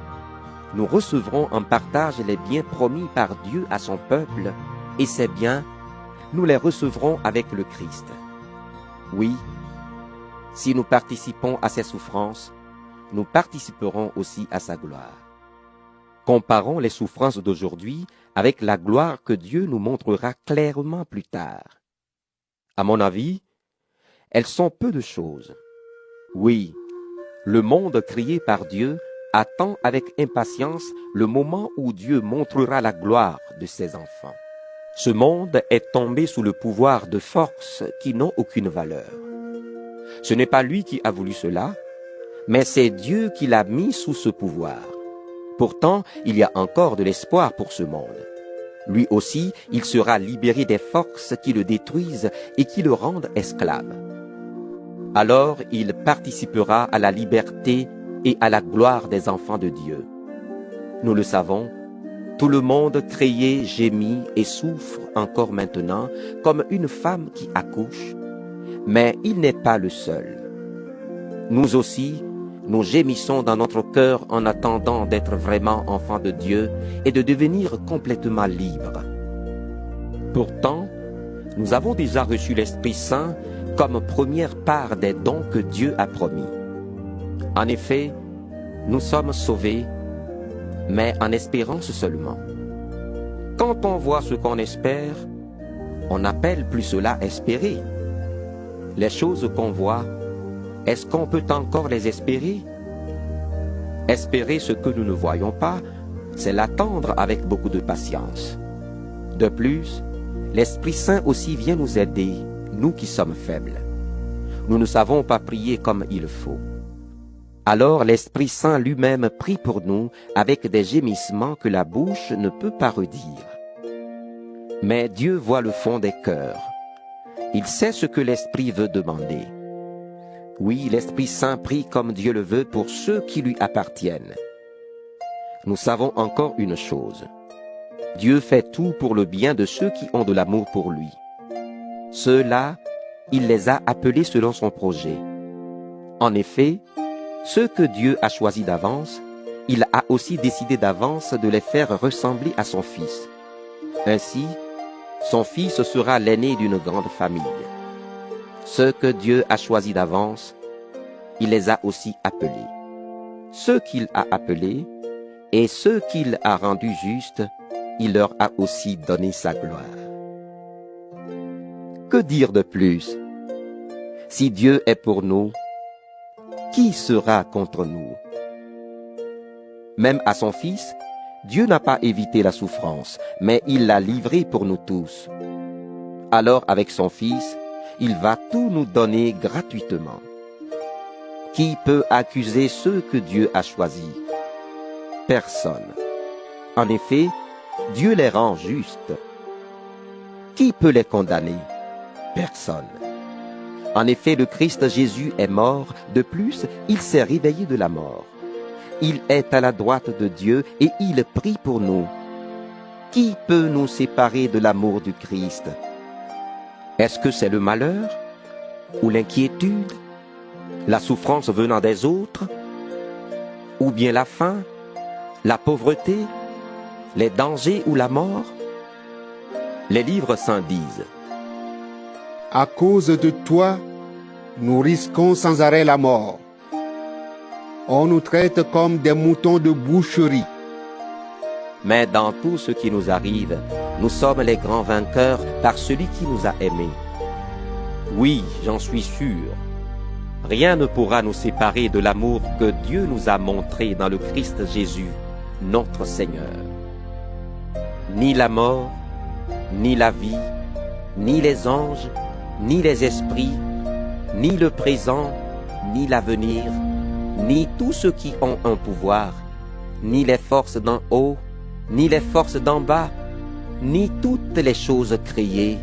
nous recevrons en partage les biens promis par Dieu à son peuple, et ces biens, nous les recevrons avec le Christ. Oui, si nous participons à ses souffrances, nous participerons aussi à sa gloire. Comparons les souffrances d'aujourd'hui avec la gloire que Dieu nous montrera clairement plus tard. À mon avis, elles sont peu de choses. Oui, le monde créé par Dieu attend avec impatience le moment où Dieu montrera la gloire de ses enfants. Ce monde est tombé sous le pouvoir de forces qui n'ont aucune valeur. Ce n'est pas lui qui a voulu cela, mais c'est Dieu qui l'a mis sous ce pouvoir. Pourtant, il y a encore de l'espoir pour ce monde. Lui aussi, il sera libéré des forces qui le détruisent et qui le rendent esclave. Alors, il participera à la liberté et à la gloire des enfants de Dieu. Nous le savons, tout le monde créé gémit et souffre encore maintenant comme une femme qui accouche, mais il n'est pas le seul. Nous aussi, nous gémissons dans notre cœur en attendant d'être vraiment enfants de Dieu et de devenir complètement libres. Pourtant, nous avons déjà reçu l'Esprit Saint comme première part des dons que Dieu a promis. En effet, nous sommes sauvés, mais en espérance seulement. Quand on voit ce qu'on espère, on n'appelle plus cela espérer. Les choses qu'on voit, est-ce qu'on peut encore les espérer? Espérer ce que nous ne voyons pas, c'est l'attendre avec beaucoup de patience. De plus, l'Esprit Saint aussi vient nous aider, nous qui sommes faibles. Nous ne savons pas prier comme il faut. Alors l'Esprit Saint lui-même prie pour nous avec des gémissements que la bouche ne peut pas redire. Mais Dieu voit le fond des cœurs. Il sait ce que l'Esprit veut demander. Oui, l'Esprit Saint prie comme Dieu le veut pour ceux qui lui appartiennent. Nous savons encore une chose. Dieu fait tout pour le bien de ceux qui ont de l'amour pour lui. Ceux-là, il les a appelés selon son projet. En effet, ceux que Dieu a choisis d'avance, il a aussi décidé d'avance de les faire ressembler à son Fils. Ainsi, son Fils sera l'aîné d'une grande famille. Ceux que Dieu a choisis d'avance, il les a aussi appelés. Ceux qu'il a appelés et ceux qu'il a rendus justes, il leur a aussi donné sa gloire. Que dire de plus? Si Dieu est pour nous, qui sera contre nous? Même à son Fils, Dieu n'a pas évité la souffrance, mais il l'a livré pour nous tous. Alors avec son Fils, il va tout nous donner gratuitement. Qui peut accuser ceux que Dieu a choisis? Personne. En effet, Dieu les rend justes. Qui peut les condamner? Personne. En effet, le Christ Jésus est mort. De plus, il s'est réveillé de la mort. Il est à la droite de Dieu et il prie pour nous. Qui peut nous séparer de l'amour du Christ? Est-ce que c'est le malheur ou l'inquiétude, la souffrance venant des autres, ou bien la faim, la pauvreté, les dangers ou la mort? Les livres saints disent: À cause de toi, nous risquons sans arrêt la mort. On nous traite comme des moutons de boucherie. Mais dans tout ce qui nous arrive, nous sommes les grands vainqueurs par celui qui nous a aimés. Oui, j'en suis sûr. Rien ne pourra nous séparer de l'amour que Dieu nous a montré dans le Christ Jésus, notre Seigneur. Ni la mort, ni la vie, ni les anges, ni les esprits, ni le présent, ni l'avenir, ni tous ceux qui ont un pouvoir, ni les forces d'en haut, ni les forces d'en bas, ni toutes les choses créées,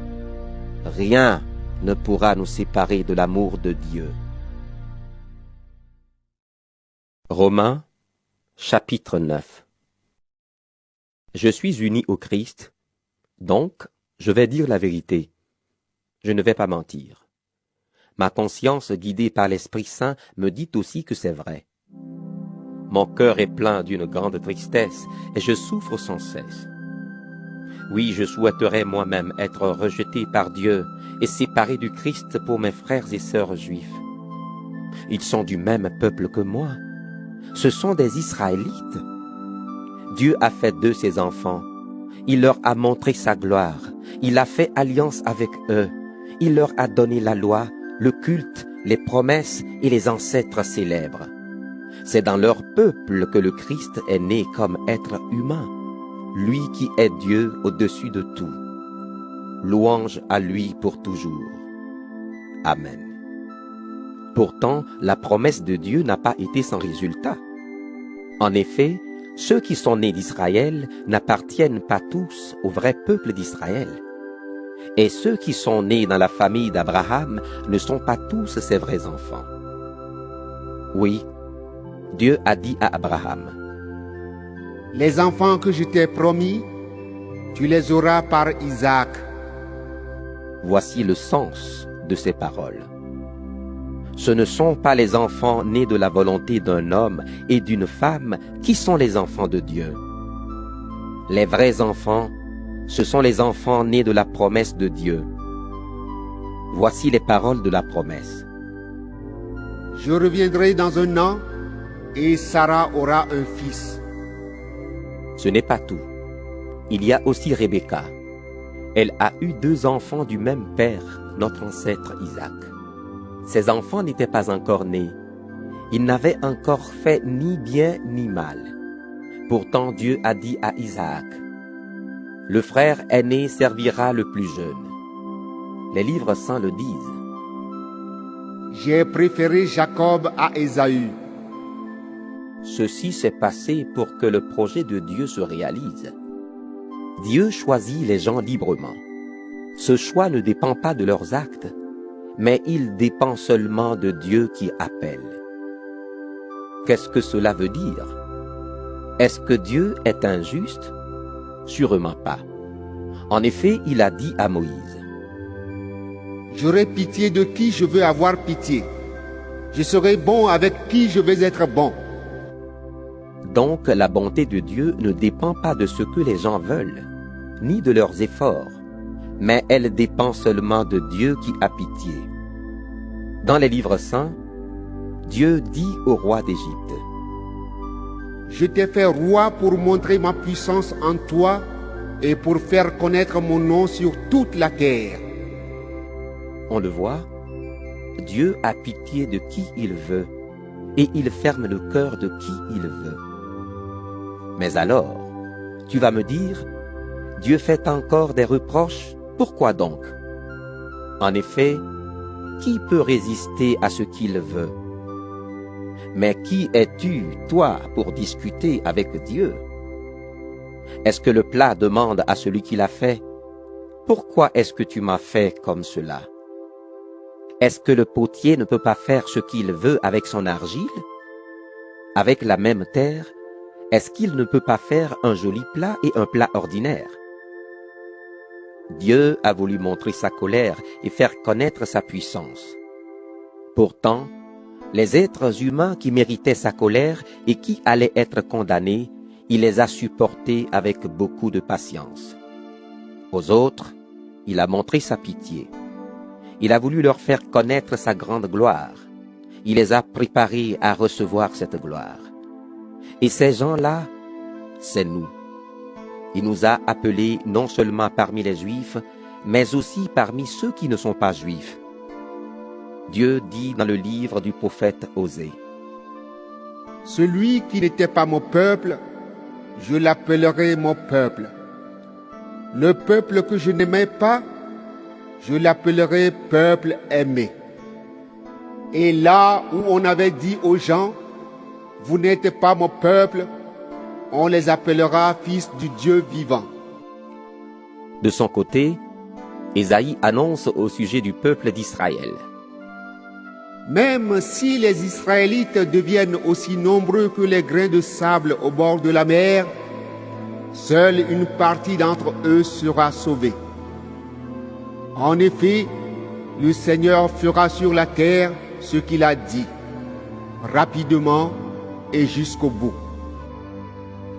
rien ne pourra nous séparer de l'amour de Dieu. Romains, chapitre 9. Je suis uni au Christ, donc je vais dire la vérité. Je ne vais pas mentir. Ma conscience, guidée par l'Esprit Saint, me dit aussi que c'est vrai. Mon cœur est plein d'une grande tristesse et je souffre sans cesse. Oui, je souhaiterais moi-même être rejeté par Dieu et séparé du Christ pour mes frères et sœurs juifs. Ils sont du même peuple que moi. Ce sont des Israélites. Dieu a fait d'eux ses enfants. Il leur a montré sa gloire. Il a fait alliance avec eux. Il leur a donné la loi, le culte, les promesses et les ancêtres célèbres. C'est dans leur peuple que le Christ est né comme être humain, lui qui est Dieu au-dessus de tout. Louange à lui pour toujours. Amen. Pourtant, la promesse de Dieu n'a pas été sans résultat. En effet, ceux qui sont nés d'Israël n'appartiennent pas tous au vrai peuple d'Israël. Et ceux qui sont nés dans la famille d'Abraham ne sont pas tous ses vrais enfants. Oui, Dieu a dit à Abraham: Les enfants que je t'ai promis, tu les auras par Isaac. Voici le sens de ces paroles. Ce ne sont pas les enfants nés de la volonté d'un homme et d'une femme qui sont les enfants de Dieu. Les vrais enfants, ce sont les enfants nés de la promesse de Dieu. Voici les paroles de la promesse. Je reviendrai dans un an et Sarah aura un fils. Ce n'est pas tout. Il y a aussi Rebecca. Elle a eu 2 enfants du même père, notre ancêtre Isaac. Ces enfants n'étaient pas encore nés. Ils n'avaient encore fait ni bien ni mal. Pourtant Dieu a dit à Isaac: le frère aîné servira le plus jeune. Les livres saints le disent. J'ai préféré Jacob à Ésaü. Ceci s'est passé pour que le projet de Dieu se réalise. Dieu choisit les gens librement. Ce choix ne dépend pas de leurs actes, mais il dépend seulement de Dieu qui appelle. Qu'est-ce que cela veut dire? Est-ce que Dieu est injuste? Sûrement pas. En effet, il a dit à Moïse: J'aurai pitié de qui je veux avoir pitié. Je serai bon avec qui je veux être bon. Donc la bonté de Dieu ne dépend pas de ce que les gens veulent, ni de leurs efforts, mais elle dépend seulement de Dieu qui a pitié. Dans les livres saints, Dieu dit au roi d'Égypte: Je t'ai fait roi pour montrer ma puissance en toi et pour faire connaître mon nom sur toute la terre. On le voit, Dieu a pitié de qui il veut et il ferme le cœur de qui il veut. Mais alors, tu vas me dire, Dieu fait encore des reproches, pourquoi donc? En effet, qui peut résister à ce qu'il veut? Mais qui es-tu, toi, pour discuter avec Dieu? Est-ce que le plat demande à celui qui l'a fait, « Pourquoi est-ce que tu m'as fait comme cela » Est-ce que le potier ne peut pas faire ce qu'il veut avec son argile? Avec la même terre, est-ce qu'il ne peut pas faire un joli plat et un plat ordinaire? Dieu a voulu montrer sa colère et faire connaître sa puissance. Pourtant, les êtres humains qui méritaient sa colère et qui allaient être condamnés, il les a supportés avec beaucoup de patience. Aux autres, il a montré sa pitié. Il a voulu leur faire connaître sa grande gloire. Il les a préparés à recevoir cette gloire. Et ces gens-là, c'est nous. Il nous a appelés non seulement parmi les Juifs, mais aussi parmi ceux qui ne sont pas Juifs. Dieu dit dans le livre du prophète Osée, « Celui qui n'était pas mon peuple, je l'appellerai mon peuple. Le peuple que je n'aimais pas, je l'appellerai peuple aimé. Et là où on avait dit aux gens, vous n'êtes pas mon peuple, on les appellera fils du Dieu vivant. » De son côté, Ésaïe annonce au sujet du peuple d'Israël. Même si les Israélites deviennent aussi nombreux que les grains de sable au bord de la mer, seule une partie d'entre eux sera sauvée. En effet, le Seigneur fera sur la terre ce qu'il a dit, rapidement et jusqu'au bout.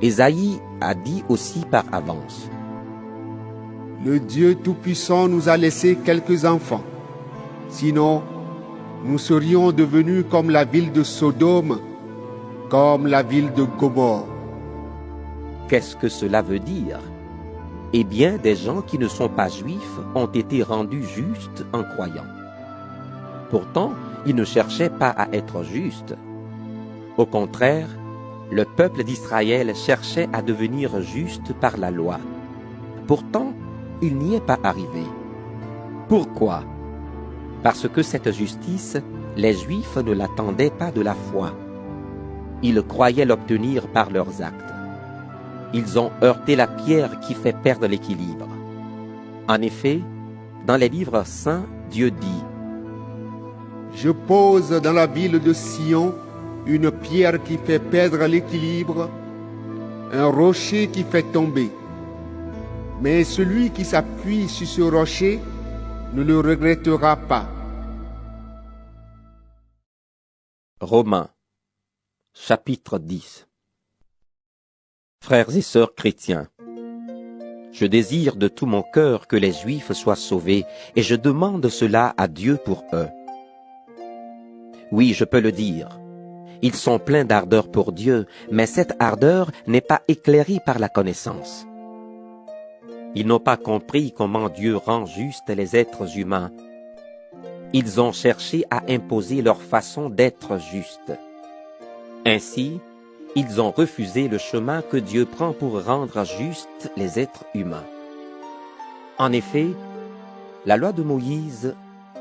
Ésaïe a dit aussi par avance. Le Dieu Tout-Puissant nous a laissé quelques enfants. Sinon, nous serions devenus comme la ville de Sodome, comme la ville de Gomorrhe. Qu'est-ce que cela veut dire? Eh bien, des gens qui ne sont pas juifs ont été rendus justes en croyant. Pourtant, ils ne cherchaient pas à être justes. Au contraire, le peuple d'Israël cherchait à devenir juste par la loi. Pourtant, il n'y est pas arrivé. Pourquoi? Parce que cette justice, les Juifs ne l'attendaient pas de la foi. Ils croyaient l'obtenir par leurs actes. Ils ont heurté la pierre qui fait perdre l'équilibre. En effet, dans les livres saints, Dieu dit, « Je pose dans la ville de Sion une pierre qui fait perdre l'équilibre, un rocher qui fait tomber. Mais celui qui s'appuie sur ce rocher ne le regrettera pas. » Romains, chapitre 10. Frères et sœurs chrétiens, je désire de tout mon cœur que les Juifs soient sauvés, et je demande cela à Dieu pour eux. Oui, je peux le dire, ils sont pleins d'ardeur pour Dieu, mais cette ardeur n'est pas éclairée par la connaissance. Ils n'ont pas compris comment Dieu rend justes les êtres humains. Ils ont cherché à imposer leur façon d'être justes. Ainsi, ils ont refusé le chemin que Dieu prend pour rendre justes les êtres humains. En effet, la loi de Moïse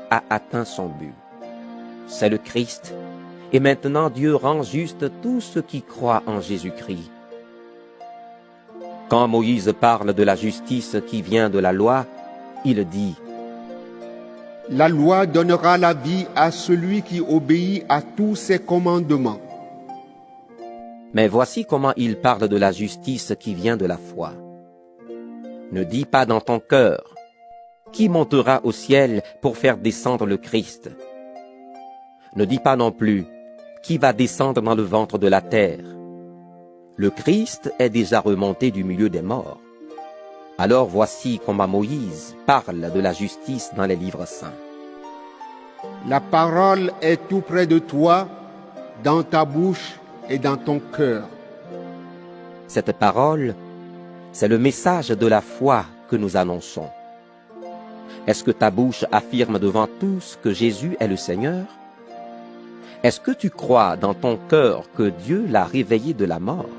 a atteint son but. C'est le Christ, et maintenant Dieu rend juste tous ceux qui croient en Jésus-Christ. Quand Moïse parle de la justice qui vient de la loi, il dit, « La loi donnera la vie à celui qui obéit à tous ses commandements. » Mais voici comment il parle de la justice qui vient de la foi. Ne dis pas dans ton cœur, « Qui montera au ciel pour faire descendre le Christ ?» Ne dis pas non plus, « Qui va descendre dans le ventre de la terre ?» Le Christ est déjà remonté du milieu des morts. Alors voici comment Moïse parle de la justice dans les livres saints. La parole est tout près de toi, dans ta bouche et dans ton cœur. Cette parole, c'est le message de la foi que nous annonçons. Est-ce que ta bouche affirme devant tous que Jésus est le Seigneur? Est-ce que tu crois dans ton cœur que Dieu l'a réveillé de la mort?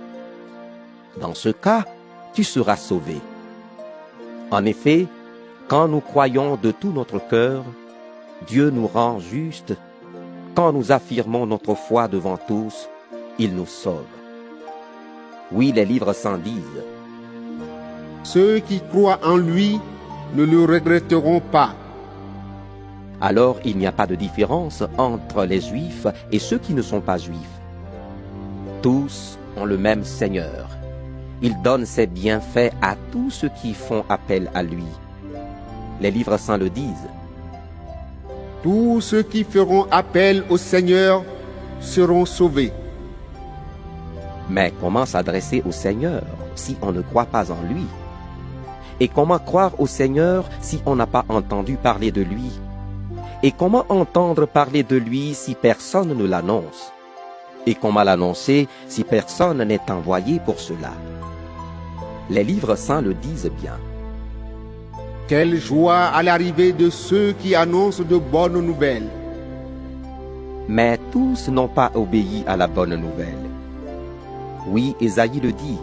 Dans ce cas, tu seras sauvé. En effet, quand nous croyons de tout notre cœur, Dieu nous rend justes. Quand nous affirmons notre foi devant tous, il nous sauve. Oui, les livres saints disent, Ceux qui croient en lui ne le regretteront pas. Alors il n'y a pas de différence entre les Juifs et ceux qui ne sont pas Juifs. Tous ont le même Seigneur. Il donne ses bienfaits à tous ceux qui font appel à lui. Les livres saints le disent. Tous ceux qui feront appel au Seigneur seront sauvés. Mais comment s'adresser au Seigneur si on ne croit pas en lui? Et comment croire au Seigneur si on n'a pas entendu parler de lui? Et comment entendre parler de lui si personne ne l'annonce? Et comment l'annoncer si personne n'est envoyé pour cela? Les livres saints le disent bien. Quelle joie à l'arrivée de ceux qui annoncent de bonnes nouvelles. Mais tous n'ont pas obéi à la bonne nouvelle. Oui, Ésaïe le dit.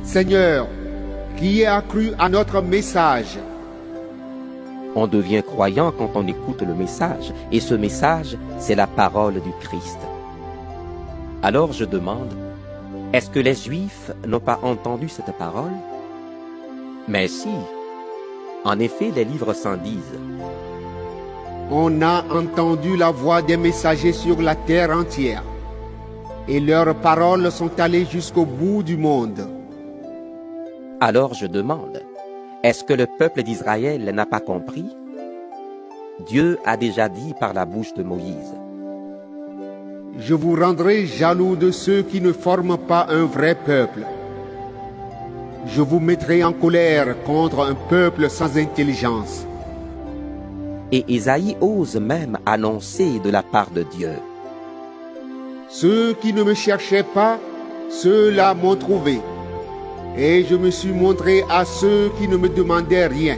Seigneur, qui a cru à notre message? On devient croyant quand on écoute le message, et ce message, c'est la parole du Christ. Alors je demande, est-ce que les Juifs n'ont pas entendu cette parole? Mais si. En effet, les livres saints disent. On a entendu la voix des messagers sur la terre entière, et leurs paroles sont allées jusqu'au bout du monde. Alors je demande, est-ce que le peuple d'Israël n'a pas compris? Dieu a déjà dit par la bouche de Moïse. Je vous rendrai jaloux de ceux qui ne forment pas un vrai peuple. Je vous mettrai en colère contre un peuple sans intelligence. Et Ésaïe ose même annoncer de la part de Dieu. Ceux qui ne me cherchaient pas, ceux-là m'ont trouvé. Et je me suis montré à ceux qui ne me demandaient rien.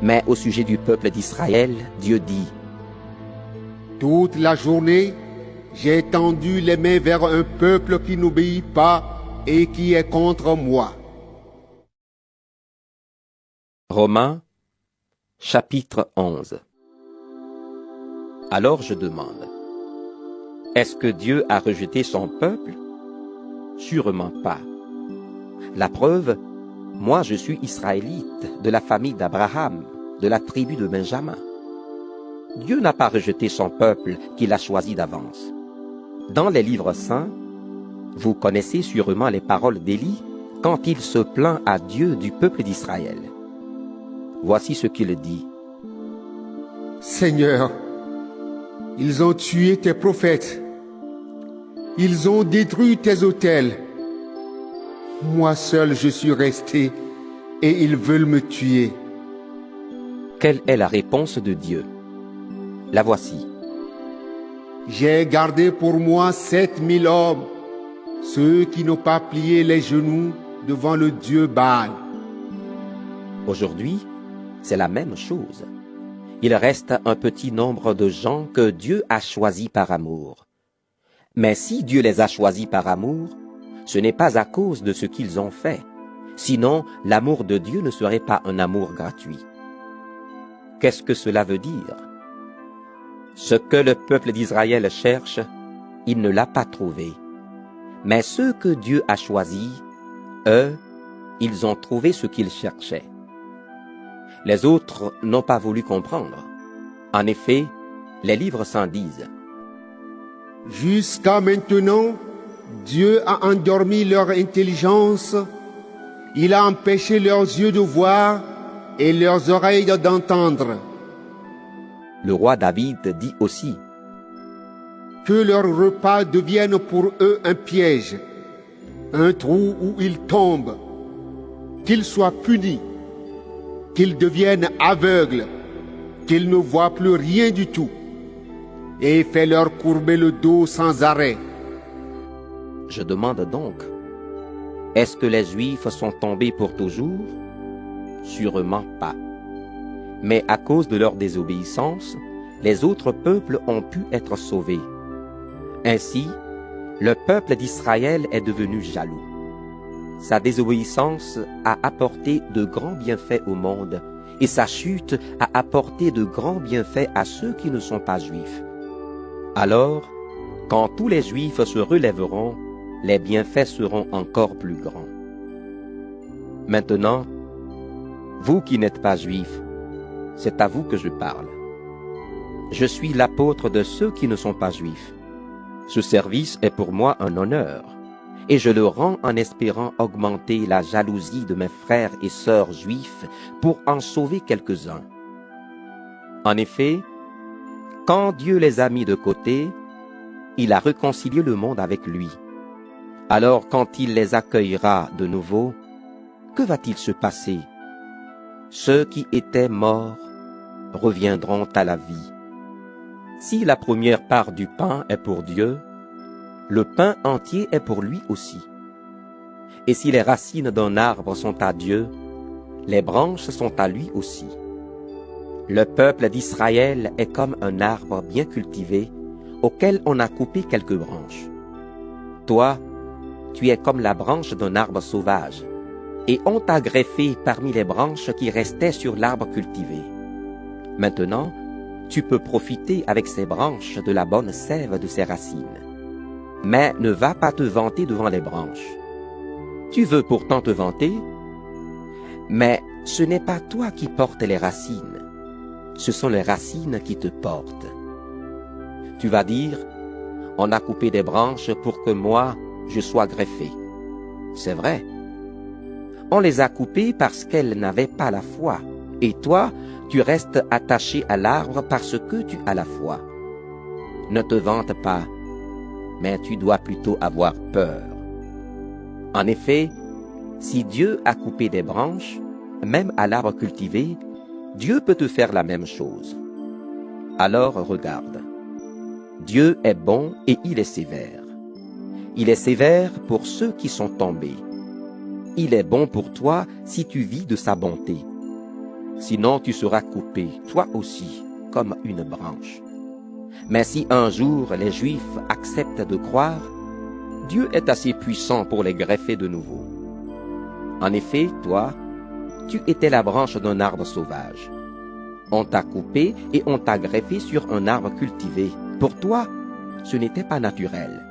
Mais au sujet du peuple d'Israël, Dieu dit, toute la journée, j'ai tendu les mains vers un peuple qui n'obéit pas et qui est contre moi. Romains, chapitre 11. Alors je demande, est-ce que Dieu a rejeté son peuple? Sûrement pas. La preuve, moi je suis israélite, de la famille d'Abraham, de la tribu de Benjamin. Dieu n'a pas rejeté son peuple qu'il a choisi d'avance. Dans les livres saints, vous connaissez sûrement les paroles d'Élie quand il se plaint à Dieu du peuple d'Israël. Voici ce qu'il dit. Seigneur, ils ont tué tes prophètes. Ils ont détruit tes autels. Moi seul je suis resté et ils veulent me tuer. Quelle est la réponse de Dieu? La voici. J'ai gardé pour moi 7000 hommes, ceux qui n'ont pas plié les genoux devant le Dieu Baal. Aujourd'hui, c'est la même chose. Il reste un petit nombre de gens que Dieu a choisis par amour. Mais si Dieu les a choisis par amour, ce n'est pas à cause de ce qu'ils ont fait. Sinon, l'amour de Dieu ne serait pas un amour gratuit. Qu'est-ce que cela veut dire? Ce que le peuple d'Israël cherche, il ne l'a pas trouvé. Mais ceux que Dieu a choisis, eux, ils ont trouvé ce qu'ils cherchaient. Les autres n'ont pas voulu comprendre. En effet, les livres saints disent. Jusqu'à maintenant, Dieu a endormi leur intelligence, il a empêché leurs yeux de voir et leurs oreilles d'entendre. Le roi David dit aussi. Que leur repas devienne pour eux un piège, un trou où ils tombent, qu'ils soient punis, qu'ils deviennent aveugles, qu'ils ne voient plus rien du tout, et fais-leur courber le dos sans arrêt. Je demande donc, est-ce que les Juifs sont tombés pour toujours? Sûrement pas. Mais à cause de leur désobéissance, les autres peuples ont pu être sauvés. Ainsi, le peuple d'Israël est devenu jaloux. Sa désobéissance a apporté de grands bienfaits au monde, et sa chute a apporté de grands bienfaits à ceux qui ne sont pas juifs. Alors, quand tous les Juifs se relèveront, les bienfaits seront encore plus grands. Maintenant, vous qui n'êtes pas juifs, c'est à vous que je parle. Je suis l'apôtre de ceux qui ne sont pas juifs. Ce service est pour moi un honneur, et je le rends en espérant augmenter la jalousie de mes frères et sœurs juifs pour en sauver quelques-uns. En effet, quand Dieu les a mis de côté, il a réconcilié le monde avec lui. Alors quand il les accueillera de nouveau, que va-t-il se passer? Ceux qui étaient morts reviendront à la vie. Si la première part du pain est pour Dieu, le pain entier est pour lui aussi. Et si les racines d'un arbre sont à Dieu, les branches sont à lui aussi. Le peuple d'Israël est comme un arbre bien cultivé, auquel on a coupé quelques branches. Toi, tu es comme la branche d'un arbre sauvage, et on t'a greffé parmi les branches qui restaient sur l'arbre cultivé. Maintenant, tu peux profiter avec ces branches de la bonne sève de ses racines. Mais ne va pas te vanter devant les branches. Tu veux pourtant te vanter, mais ce n'est pas toi qui portes les racines, ce sont les racines qui te portent. Tu vas dire, on a coupé des branches pour que moi, je sois greffé. C'est vrai. On les a coupées parce qu'elles n'avaient pas la foi, et toi, tu restes attaché à l'arbre parce que tu as la foi. Ne te vante pas, mais tu dois plutôt avoir peur. En effet, si Dieu a coupé des branches, même à l'arbre cultivé, Dieu peut te faire la même chose. Alors regarde, Dieu est bon et il est sévère. Il est sévère pour ceux qui sont tombés. Il est bon pour toi si tu vis de sa bonté. Sinon tu seras coupé, toi aussi, comme une branche. Mais si un jour les Juifs acceptent de croire, Dieu est assez puissant pour les greffer de nouveau. En effet, toi, tu étais la branche d'un arbre sauvage. On t'a coupé et on t'a greffé sur un arbre cultivé. Pour toi, ce n'était pas naturel.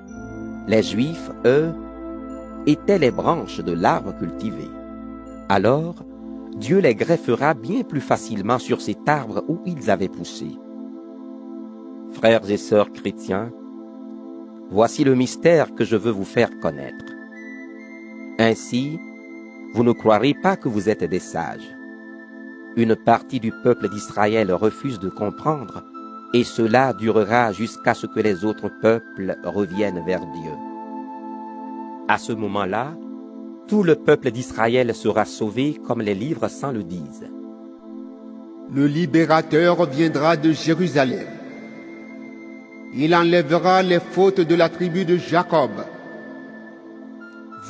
Les Juifs, eux, étaient les branches de l'arbre cultivé. Alors, Dieu les greffera bien plus facilement sur cet arbre où ils avaient poussé. Frères et sœurs chrétiens, voici le mystère que je veux vous faire connaître. Ainsi, vous ne croirez pas que vous êtes des sages. Une partie du peuple d'Israël refuse de comprendre, et cela durera jusqu'à ce que les autres peuples reviennent vers Dieu. À ce moment-là, tout le peuple d'Israël sera sauvé comme les livres saints le disent. Le libérateur viendra de Jérusalem. Il enlèvera les fautes de la tribu de Jacob.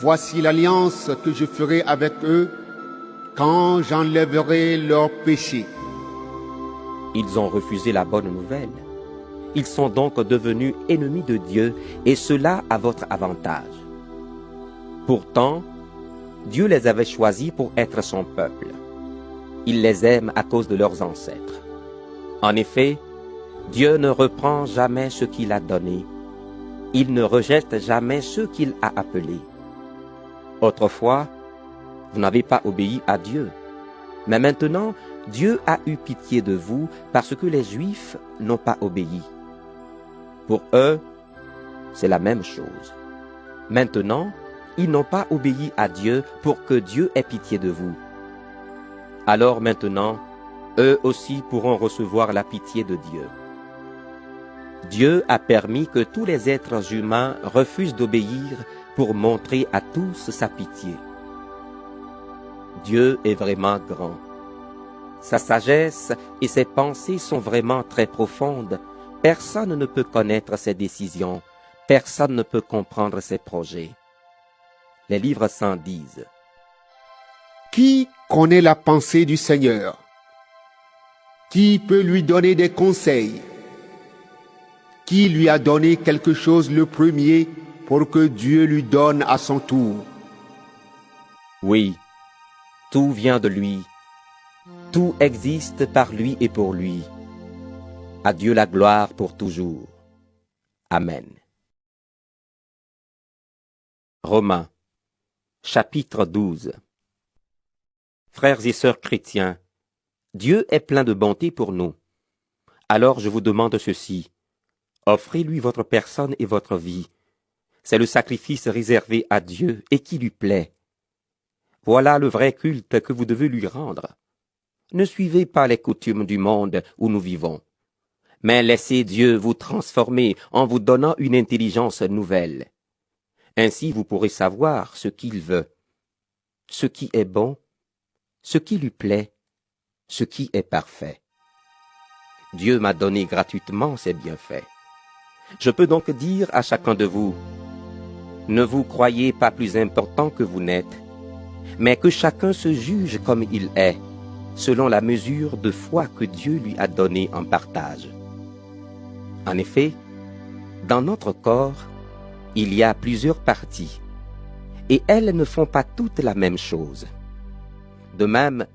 Voici l'alliance que je ferai avec eux quand j'enlèverai leurs péchés. Ils ont refusé la bonne nouvelle. Ils sont donc devenus ennemis de Dieu, et cela à votre avantage. Pourtant, Dieu les avait choisis pour être son peuple. Il les aime à cause de leurs ancêtres. En effet, Dieu ne reprend jamais ce qu'il a donné. Il ne rejette jamais ceux qu'il a appelés. Autrefois, vous n'avez pas obéi à Dieu. Mais maintenant, Dieu a eu pitié de vous parce que les Juifs n'ont pas obéi. Pour eux, c'est la même chose. Maintenant, ils n'ont pas obéi à Dieu pour que Dieu ait pitié de vous. Alors maintenant, eux aussi pourront recevoir la pitié de Dieu. Dieu a permis que tous les êtres humains refusent d'obéir pour montrer à tous sa pitié. Dieu est vraiment grand. Sa sagesse et ses pensées sont vraiment très profondes. Personne ne peut connaître ses décisions. Personne ne peut comprendre ses projets. Les livres saints disent: Qui connaît la pensée du Seigneur? Qui peut lui donner des conseils? Qui lui a donné quelque chose le premier pour que Dieu lui donne à son tour? Oui, tout vient de lui. Tout existe par lui et pour lui. À Dieu la gloire pour toujours. Amen. Romains, chapitre 12. Frères et sœurs chrétiens, Dieu est plein de bonté pour nous. Alors je vous demande ceci. Offrez-lui votre personne et votre vie. C'est le sacrifice réservé à Dieu et qui lui plaît. Voilà le vrai culte que vous devez lui rendre. Ne suivez pas les coutumes du monde où nous vivons, mais laissez Dieu vous transformer en vous donnant une intelligence nouvelle. Ainsi vous pourrez savoir ce qu'il veut, ce qui est bon, ce qui lui plaît, ce qui est parfait. Dieu m'a donné gratuitement ses bienfaits. Je peux donc dire à chacun de vous, ne vous croyez pas plus important que vous n'êtes, mais que chacun se juge comme il est, selon la mesure de foi que Dieu lui a donnée en partage. En effet, dans notre corps, il y a plusieurs parties, et elles ne font pas toutes la même chose. De même,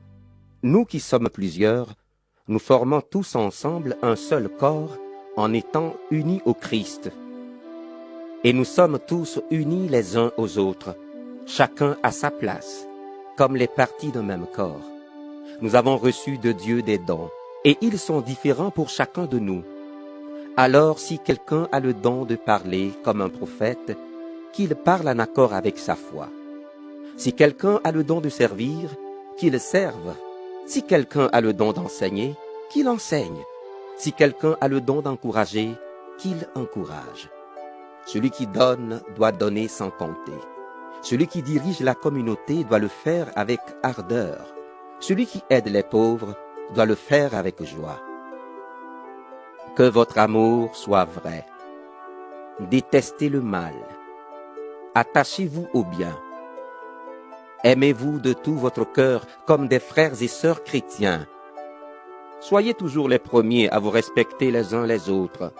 nous qui sommes plusieurs, nous formons tous ensemble un seul corps en étant unis au Christ. Et nous sommes tous unis les uns aux autres, chacun à sa place, comme les parties d'un même corps. Nous avons reçu de Dieu des dons, et ils sont différents pour chacun de nous. Alors si quelqu'un a le don de parler comme un prophète, qu'il parle en accord avec sa foi. Si quelqu'un a le don de servir, qu'il serve. Si quelqu'un a le don d'enseigner, qu'il enseigne. Si quelqu'un a le don d'encourager, qu'il encourage. Celui qui donne doit donner sans compter. Celui qui dirige la communauté doit le faire avec ardeur. Celui qui aide les pauvres doit le faire avec joie. Que votre amour soit vrai. Détestez le mal. Attachez-vous au bien. Aimez-vous de tout votre cœur comme des frères et sœurs chrétiens. Soyez toujours les premiers à vous respecter les uns les autres.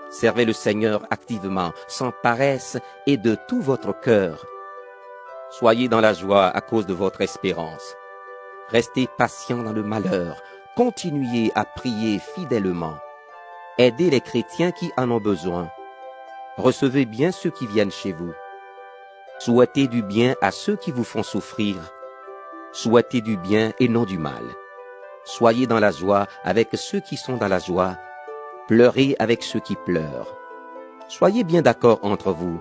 Servez le Seigneur activement, sans paresse et de tout votre cœur. Soyez dans la joie à cause de votre espérance. Restez patients dans le malheur. Continuez à prier fidèlement. Aidez les chrétiens qui en ont besoin. Recevez bien ceux qui viennent chez vous. Souhaitez du bien à ceux qui vous font souffrir. Souhaitez du bien et non du mal. Soyez dans la joie avec ceux qui sont dans la joie. Pleurez avec ceux qui pleurent. Soyez bien d'accord entre vous.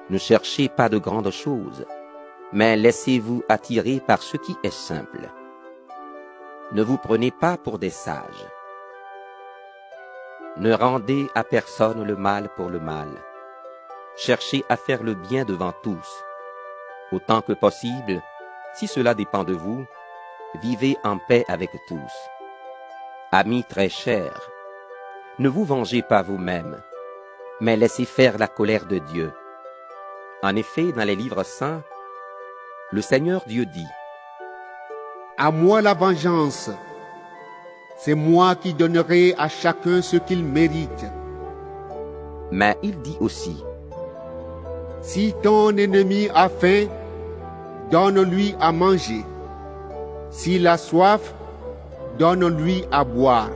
Ne cherchez pas de grandes choses, mais laissez-vous attirer par ce qui est simple. Ne vous prenez pas pour des sages. Ne rendez à personne le mal pour le mal. Cherchez à faire le bien devant tous. Autant que possible, si cela dépend de vous, vivez en paix avec tous. Amis très chers, ne vous vengez pas vous-même, mais laissez faire la colère de Dieu. En effet, dans les livres saints, le Seigneur Dieu dit, « À moi la vengeance, c'est moi qui donnerai à chacun ce qu'il mérite. » Mais il dit aussi, « Si ton ennemi a faim, donne-lui à manger. S'il a soif, donne-lui à boire.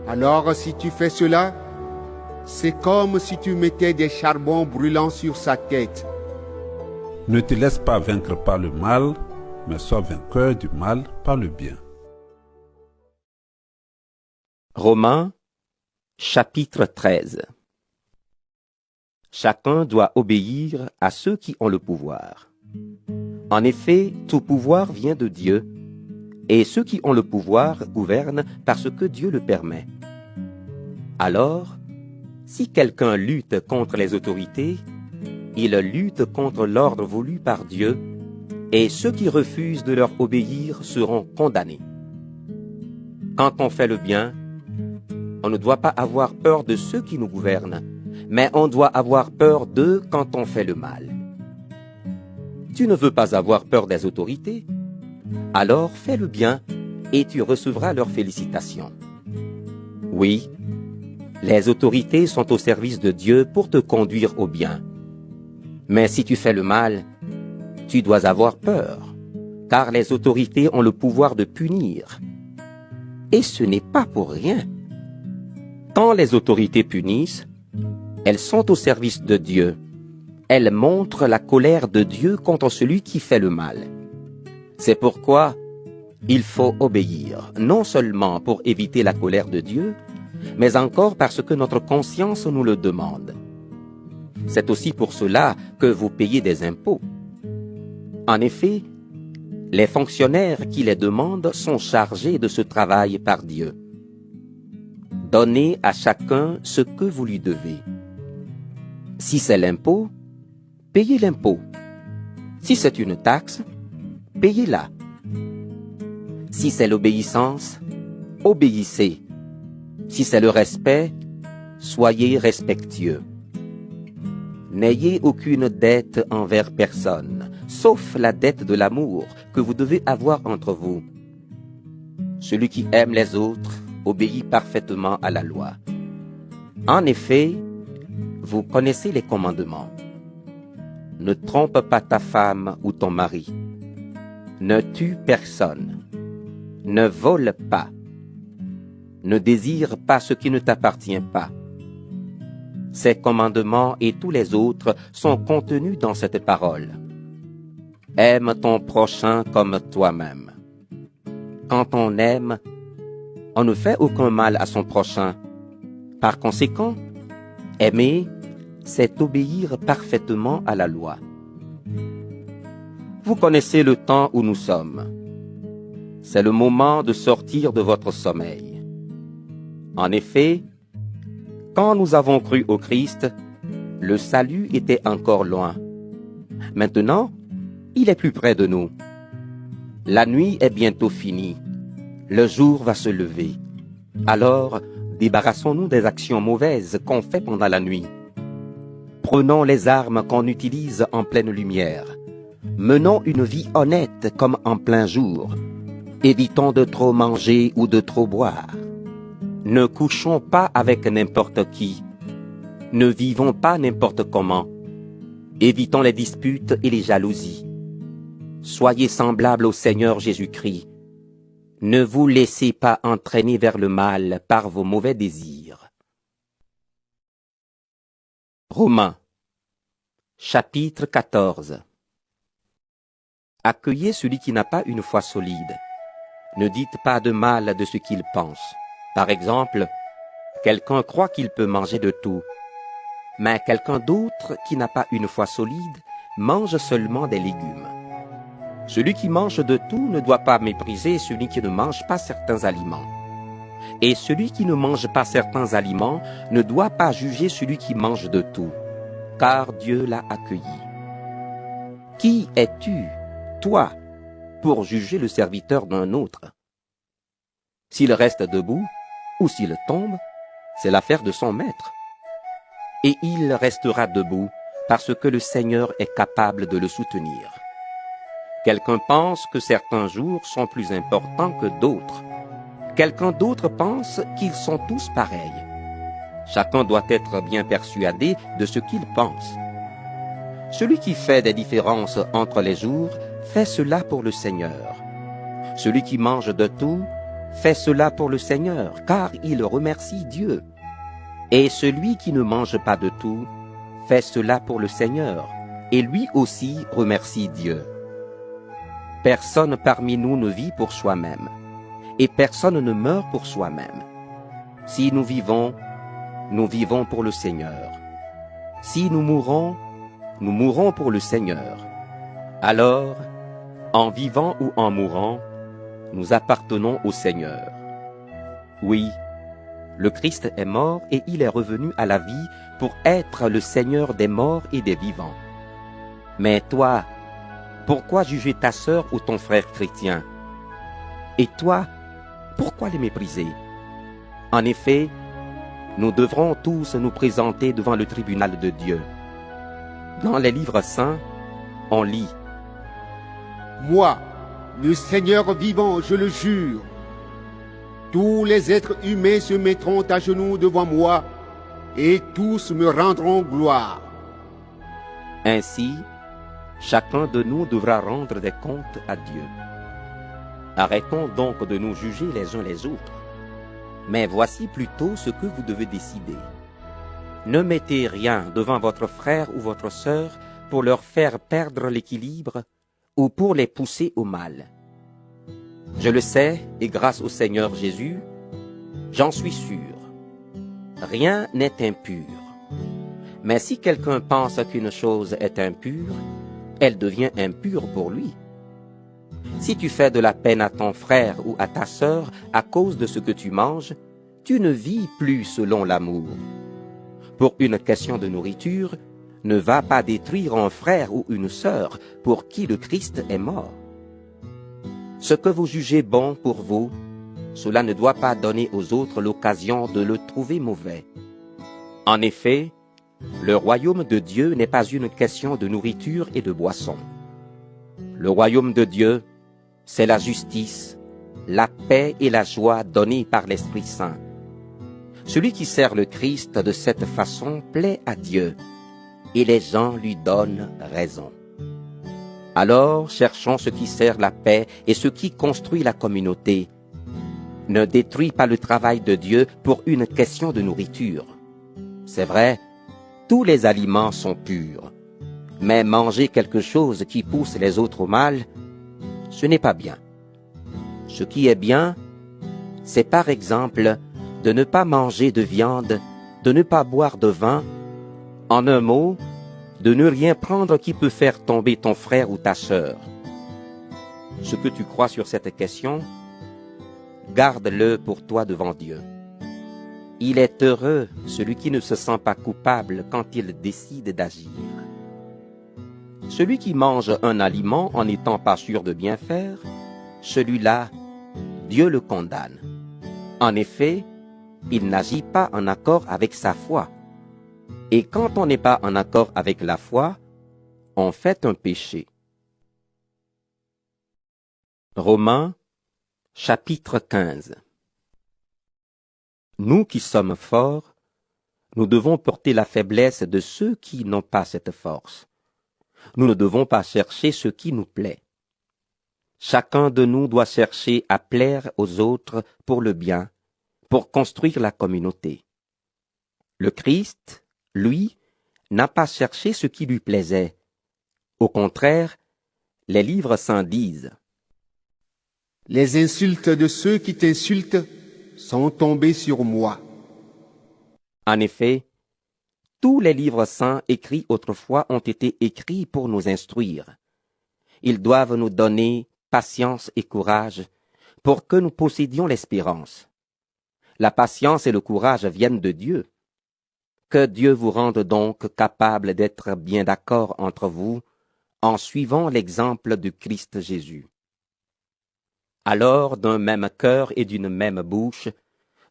Alors si tu fais cela, c'est comme si tu mettais des charbons brûlants sur sa tête. » Ne te laisse pas vaincre par le mal, mais sois vainqueur du mal par le bien. Romains, chapitre 13. Chacun doit obéir à ceux qui ont le pouvoir. En effet, tout pouvoir vient de Dieu, et ceux qui ont le pouvoir gouvernent parce que Dieu le permet. Alors, si quelqu'un lutte contre les autorités, il lutte contre l'ordre voulu par Dieu, et ceux qui refusent de leur obéir seront condamnés. Quand on fait le bien, on ne doit pas avoir peur de ceux qui nous gouvernent, mais on doit avoir peur d'eux quand on fait le mal. Tu ne veux pas avoir peur des autorités? Alors fais le bien et tu recevras leurs félicitations. Oui, les autorités sont au service de Dieu pour te conduire au bien. Mais si tu fais le mal, tu dois avoir peur, car les autorités ont le pouvoir de punir. Et ce n'est pas pour rien. Quand les autorités punissent, elles sont au service de Dieu. Elles montrent la colère de Dieu contre celui qui fait le mal. C'est pourquoi il faut obéir, non seulement pour éviter la colère de Dieu, mais encore parce que notre conscience nous le demande. C'est aussi pour cela que vous payez des impôts. En effet, les fonctionnaires qui les demandent sont chargés de ce travail par Dieu. Donnez à chacun ce que vous lui devez. Si c'est l'impôt, payez l'impôt. Si c'est une taxe, payez-la. Si c'est l'obéissance, obéissez. Si c'est le respect, soyez respectueux. N'ayez aucune dette envers personne, sauf la dette de l'amour que vous devez avoir entre vous. Celui qui aime les autres obéit parfaitement à la loi. En effet, vous connaissez les commandements. Ne trompe pas ta femme ou ton mari. Ne tue personne. Ne vole pas. Ne désire pas ce qui ne t'appartient pas. Ces commandements et tous les autres sont contenus dans cette parole. Aime ton prochain comme toi-même. Quand on aime, on ne fait aucun mal à son prochain. Par conséquent, aimer, c'est obéir parfaitement à la loi. Vous connaissez le temps où nous sommes. C'est le moment de sortir de votre sommeil. En effet, quand nous avons cru au Christ, le salut était encore loin. Maintenant, il est plus près de nous. La nuit est bientôt finie. Le jour va se lever. Alors, débarrassons-nous des actions mauvaises qu'on fait pendant la nuit. Prenons les armes qu'on utilise en pleine lumière. Menons une vie honnête comme en plein jour. Évitons de trop manger ou de trop boire. Ne couchons pas avec n'importe qui. Ne vivons pas n'importe comment. Évitons les disputes et les jalousies. Soyez semblables au Seigneur Jésus-Christ. Ne vous laissez pas entraîner vers le mal par vos mauvais désirs. Romains, chapitre 14. Accueillez celui qui n'a pas une foi solide. Ne dites pas de mal de ce qu'il pense. Par exemple, quelqu'un croit qu'il peut manger de tout, mais quelqu'un d'autre qui n'a pas une foi solide mange seulement des légumes. Celui qui mange de tout ne doit pas mépriser celui qui ne mange pas certains aliments. Et celui qui ne mange pas certains aliments ne doit pas juger celui qui mange de tout, car Dieu l'a accueilli. Qui es-tu, toi, pour juger le serviteur d'un autre? S'il reste debout ou s'il tombe, c'est l'affaire de son maître. Et il restera debout parce que le Seigneur est capable de le soutenir. Quelqu'un pense que certains jours sont plus importants que d'autres. Quelqu'un d'autre pense qu'ils sont tous pareils. Chacun doit être bien persuadé de ce qu'il pense. Celui qui fait des différences entre les jours fait cela pour le Seigneur. Celui qui mange de tout fait cela pour le Seigneur, car il remercie Dieu. Et celui qui ne mange pas de tout fait cela pour le Seigneur, et lui aussi remercie Dieu. Personne parmi nous ne vit pour soi-même, et personne ne meurt pour soi-même. Si nous vivons pour le Seigneur. Si nous mourrons pour le Seigneur. Alors, en vivant ou en mourant, nous appartenons au Seigneur. Oui, le Christ est mort et il est revenu à la vie pour être le Seigneur des morts et des vivants. Mais toi, pourquoi juger ta sœur ou ton frère chrétien? Et toi, pourquoi les mépriser? En effet, nous devrons tous nous présenter devant le tribunal de Dieu. Dans les livres saints, on lit: Moi, le Seigneur vivant, je le jure, tous les êtres humains se mettront à genoux devant moi et tous me rendront gloire. Ainsi, chacun de nous devra rendre des comptes à Dieu. Arrêtons donc de nous juger les uns les autres. Mais voici plutôt ce que vous devez décider. Ne mettez rien devant votre frère ou votre sœur pour leur faire perdre l'équilibre ou pour les pousser au mal. Je le sais, et grâce au Seigneur Jésus, j'en suis sûr. Rien n'est impur. Mais si quelqu'un pense qu'une chose est impure, elle devient impure pour lui. Si tu fais de la peine à ton frère ou à ta sœur à cause de ce que tu manges, tu ne vis plus selon l'amour. Pour une question de nourriture, ne va pas détruire un frère ou une sœur pour qui le Christ est mort. Ce que vous jugez bon pour vous, cela ne doit pas donner aux autres l'occasion de le trouver mauvais. En effet, le royaume de Dieu n'est pas une question de nourriture et de boisson. Le royaume de Dieu, c'est la justice, la paix et la joie données par l'Esprit Saint. Celui qui sert le Christ de cette façon plaît à Dieu, et les gens lui donnent raison. Alors cherchons ce qui sert la paix et ce qui construit la communauté. Ne détruis pas le travail de Dieu pour une question de nourriture. C'est vrai, tous les aliments sont purs, mais manger quelque chose qui pousse les autres au mal, ce n'est pas bien. Ce qui est bien, c'est par exemple de ne pas manger de viande, de ne pas boire de vin, en un mot, de ne rien prendre qui peut faire tomber ton frère ou ta sœur. Ce que tu crois sur cette question, garde-le pour toi devant Dieu. Il est heureux celui qui ne se sent pas coupable quand il décide d'agir. Celui qui mange un aliment en n'étant pas sûr de bien faire, celui-là, Dieu le condamne. En effet, il n'agit pas en accord avec sa foi. Et quand on n'est pas en accord avec la foi, on fait un péché. Romains, chapitre 15. Nous qui sommes forts, nous devons porter la faiblesse de ceux qui n'ont pas cette force. Nous ne devons pas chercher ce qui nous plaît. Chacun de nous doit chercher à plaire aux autres pour le bien, pour construire la communauté. Le Christ, lui, n'a pas cherché ce qui lui plaisait. Au contraire, les livres saints disent « Les insultes de ceux qui t'insultent sont tombées sur moi. » En effet, tous les livres saints écrits autrefois ont été écrits pour nous instruire. Ils doivent nous donner patience et courage pour que nous possédions l'espérance. La patience et le courage viennent de Dieu. Que Dieu vous rende donc capable d'être bien d'accord entre vous en suivant l'exemple de Christ Jésus. Alors, d'un même cœur et d'une même bouche,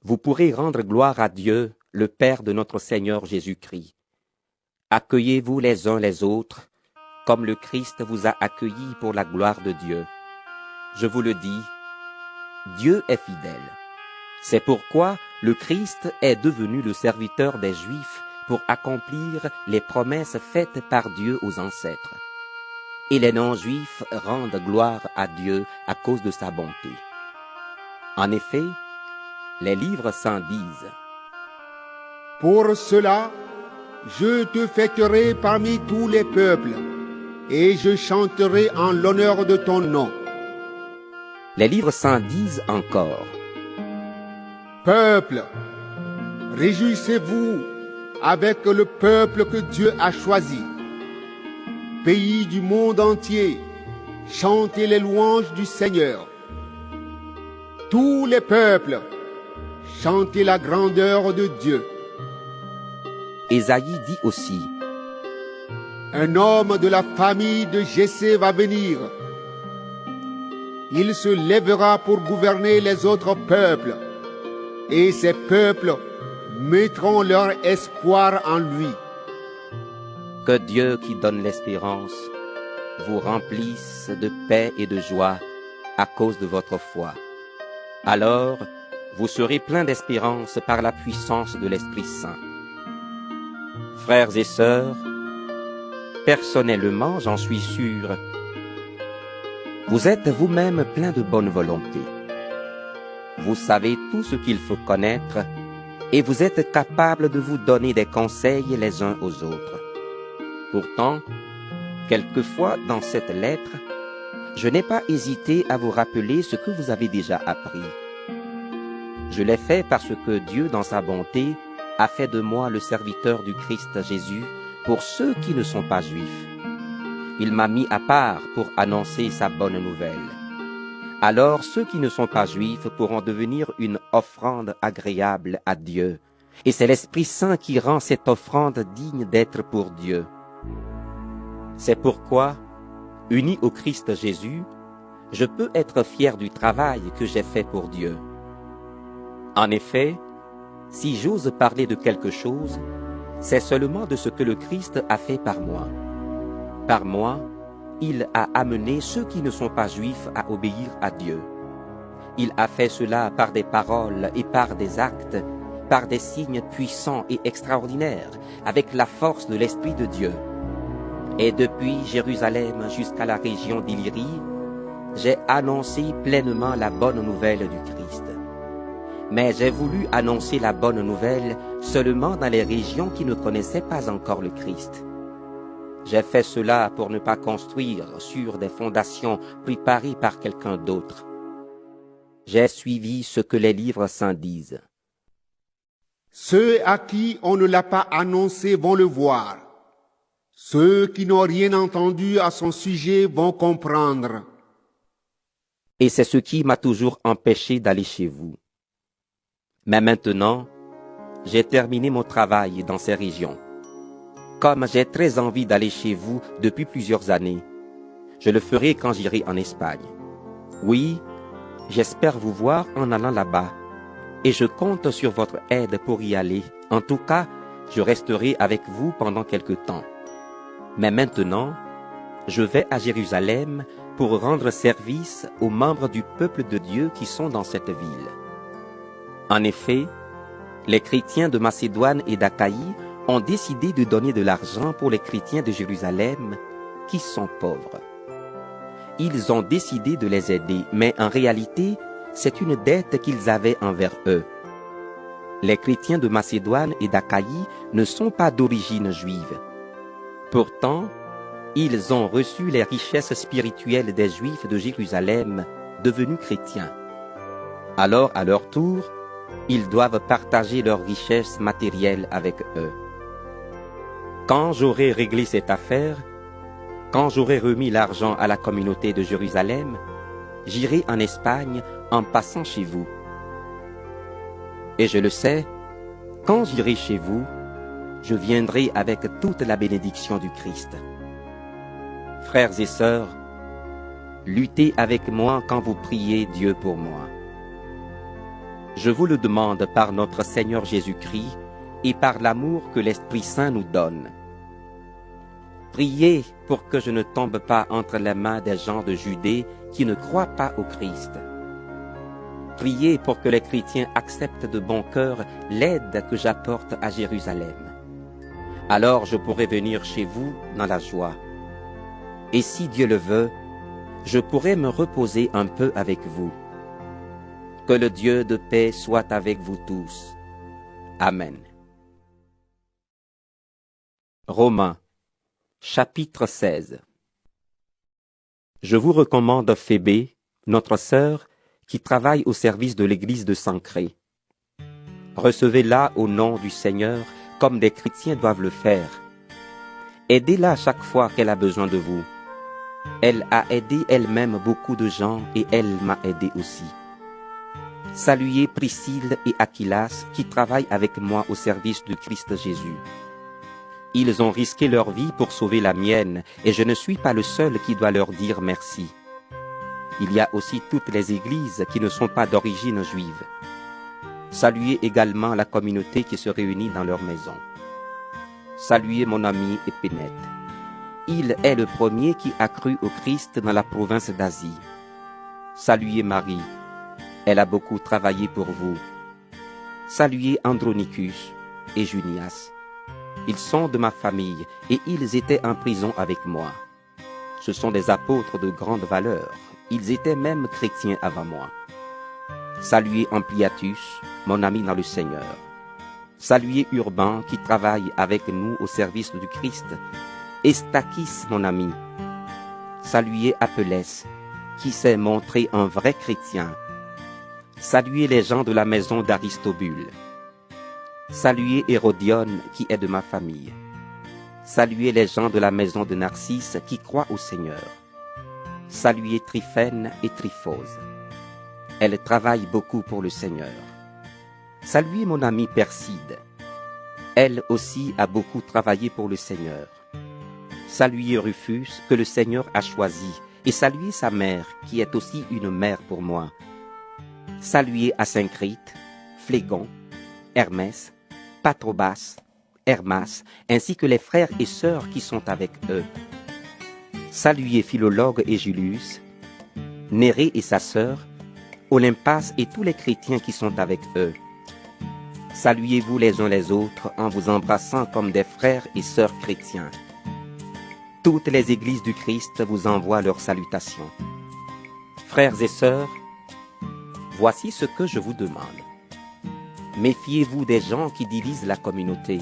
vous pourrez rendre gloire à Dieu, le Père de notre Seigneur Jésus-Christ. Accueillez-vous les uns les autres, comme le Christ vous a accueillis pour la gloire de Dieu. Je vous le dis, Dieu est fidèle. C'est pourquoi le Christ est devenu le serviteur des Juifs pour accomplir les promesses faites par Dieu aux ancêtres. Et les non-Juifs rendent gloire à Dieu à cause de sa bonté. En effet, les livres saints disent « Pour cela, je te fêterai parmi tous les peuples, et je chanterai en l'honneur de ton nom. » Les livres saints disent encore « Peuple, réjouissez-vous avec le peuple que Dieu a choisi. Pays du monde entier, chantez les louanges du Seigneur. Tous les peuples, chantez la grandeur de Dieu. » Ésaïe dit aussi Un homme de la famille de Jessé va venir. Il se lèvera pour gouverner les autres peuples, et ces peuples mettront leur espoir en lui. Que Dieu qui donne l'espérance vous remplisse de paix et de joie à cause de votre foi. Alors, vous serez pleins d'espérance par la puissance de l'Esprit Saint. Frères et sœurs, personnellement, j'en suis sûr, vous êtes vous-même pleins de bonne volonté. Vous savez tout ce qu'il faut connaître et vous êtes capables de vous donner des conseils les uns aux autres. Pourtant, quelquefois dans cette lettre, Je n'ai pas hésité à vous rappeler ce que vous avez déjà appris. Je l'ai fait parce que Dieu, dans sa bonté, a fait de moi le serviteur du Christ Jésus pour ceux qui ne sont pas juifs. Il m'a mis à part pour annoncer sa bonne nouvelle. Alors ceux qui ne sont pas juifs pourront devenir une offrande agréable à Dieu. Et c'est l'Esprit Saint qui rend cette offrande digne d'être pour Dieu. C'est pourquoi, uni au Christ Jésus, je peux être fier du travail que j'ai fait pour Dieu. En effet, si j'ose parler de quelque chose, c'est seulement de ce que le Christ a fait par moi. Par moi, il a amené ceux qui ne sont pas juifs à obéir à Dieu. Il a fait cela par des paroles et par des actes, par des signes puissants et extraordinaires, avec la force de l'Esprit de Dieu. Et depuis Jérusalem jusqu'à la région d'Illyrie, j'ai annoncé pleinement la bonne nouvelle du Christ. Mais j'ai voulu annoncer la bonne nouvelle seulement dans les régions qui ne connaissaient pas encore le Christ. J'ai fait cela pour ne pas construire sur des fondations préparées par quelqu'un d'autre. J'ai suivi ce que les livres saints disent. Ceux à qui on ne l'a pas annoncé vont le voir. Ceux qui n'ont rien entendu à son sujet vont comprendre. Et c'est ce qui m'a toujours empêché d'aller chez vous. Mais maintenant, j'ai terminé mon travail dans ces régions. Comme j'ai très envie d'aller chez vous depuis plusieurs années, je le ferai quand j'irai en Espagne. Oui, j'espère vous voir en allant là-bas, et je compte sur votre aide pour y aller. En tout cas, je resterai avec vous pendant quelque temps. Mais maintenant, je vais à Jérusalem pour rendre service aux membres du peuple de Dieu qui sont dans cette ville. En effet, les chrétiens de Macédoine et d'Achaïe ont décidé de donner de l'argent pour les chrétiens de Jérusalem qui sont pauvres. Ils ont décidé de les aider, mais en réalité, c'est une dette qu'ils avaient envers eux. Les chrétiens de Macédoine et d'Achaïe ne sont pas d'origine juive. Pourtant, ils ont reçu les richesses spirituelles des Juifs de Jérusalem, devenus chrétiens. Alors, à leur tour, ils doivent partager leurs richesses matérielles avec eux. Quand j'aurai réglé cette affaire, quand j'aurai remis l'argent à la communauté de Jérusalem, j'irai en Espagne en passant chez vous. Et je le sais, quand j'irai chez vous, je viendrai avec toute la bénédiction du Christ. Frères et sœurs, luttez avec moi quand vous priez Dieu pour moi. Je vous le demande par notre Seigneur Jésus-Christ et par l'amour que l'Esprit Saint nous donne. Priez pour que je ne tombe pas entre les mains des gens de Judée qui ne croient pas au Christ. Priez pour que les chrétiens acceptent de bon cœur l'aide que j'apporte à Jérusalem. Alors je pourrai venir chez vous dans la joie. Et si Dieu le veut, je pourrai me reposer un peu avec vous. Que le Dieu de paix soit avec vous tous. Amen. Romains, chapitre 16. Je vous recommande Phébé, notre sœur, qui travaille au service de l'église de Sancré. Recevez-la au nom du Seigneur, comme des chrétiens doivent le faire. Aidez-la chaque fois qu'elle a besoin de vous. Elle a aidé elle-même beaucoup de gens et elle m'a aidé aussi. Saluez Priscille et Aquilas qui travaillent avec moi au service du Christ Jésus. Ils ont risqué leur vie pour sauver la mienne et je ne suis pas le seul qui doit leur dire merci. Il y a aussi toutes les églises qui ne sont pas d'origine juive. Saluez également la communauté qui se réunit dans leur maison. Saluez mon ami Épinette. Il est le premier qui a cru au Christ dans la province d'Asie. Saluez Marie. Elle a beaucoup travaillé pour vous. Saluez Andronicus et Junias. Ils sont de ma famille et ils étaient en prison avec moi. Ce sont des apôtres de grande valeur. Ils étaient même chrétiens avant moi. Saluez Ampliatus, mon ami dans le Seigneur. Saluez Urbain qui travaille avec nous au service du Christ. Et Stachys, mon ami. Saluez Apelles qui s'est montré un vrai chrétien. Saluez les gens de la maison d'Aristobule. Saluez Hérodione qui est de ma famille. Saluez les gens de la maison de Narcisse qui croient au Seigneur. Saluez Tryphène et Tryphose. Elles travaillent beaucoup pour le Seigneur. Saluez mon amie Perside. Elle aussi a beaucoup travaillé pour le Seigneur. Saluez Rufus que le Seigneur a choisi, et saluez sa mère qui est aussi une mère pour moi. Saluez Asyncrite, Phlégon, Hermès, Patrobas, Hermas, ainsi que les frères et sœurs qui sont avec eux. Saluez Philologue et Julius, Nérée et sa sœur, Olympas et tous les chrétiens qui sont avec eux. Saluez-vous les uns les autres en vous embrassant comme des frères et sœurs chrétiens. Toutes les églises du Christ vous envoient leurs salutations. Frères et sœurs, voici ce que je vous demande. Méfiez-vous des gens qui divisent la communauté.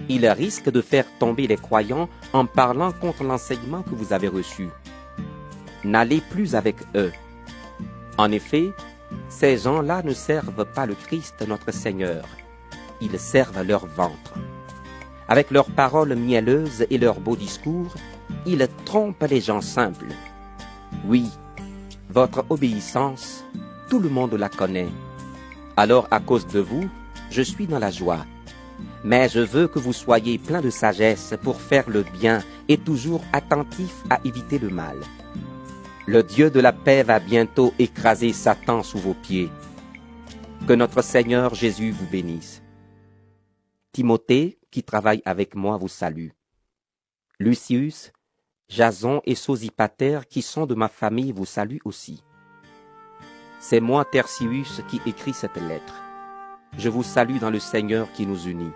Ils risquent de faire tomber les croyants en parlant contre l'enseignement que vous avez reçu. N'allez plus avec eux. En effet, ces gens-là ne servent pas le Christ notre Seigneur. Ils servent leur ventre. Avec leurs paroles mielleuses et leurs beaux discours, ils trompent les gens simples. Oui, votre obéissance, tout le monde la connaît. Alors à cause de vous, je suis dans la joie. Mais je veux que vous soyez pleins de sagesse pour faire le bien et toujours attentifs à éviter le mal. Le Dieu de la paix va bientôt écraser Satan sous vos pieds. Que notre Seigneur Jésus vous bénisse. Timothée, qui travaille avec moi, vous salue. Lucius, Jason et Sosipater, qui sont de ma famille, vous saluent aussi. C'est moi, Tertius, qui écris cette lettre. Je vous salue dans le Seigneur qui nous unit.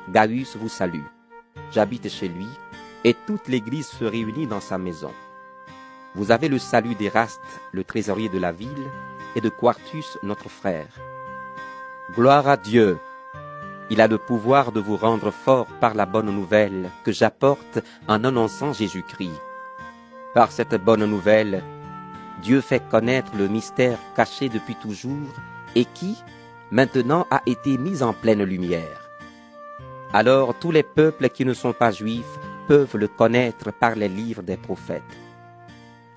Gaius vous salue. J'habite chez lui, et toute l'Église se réunit dans sa maison. Vous avez le salut d'Éraste, le trésorier de la ville, et de Quartus, notre frère. Gloire à Dieu! Il a le pouvoir de vous rendre fort par la bonne nouvelle que j'apporte en annonçant Jésus-Christ. Par cette bonne nouvelle, Dieu fait connaître le mystère caché depuis toujours et qui, maintenant, a été mis en pleine lumière. Alors tous les peuples qui ne sont pas juifs peuvent le connaître par les livres des prophètes.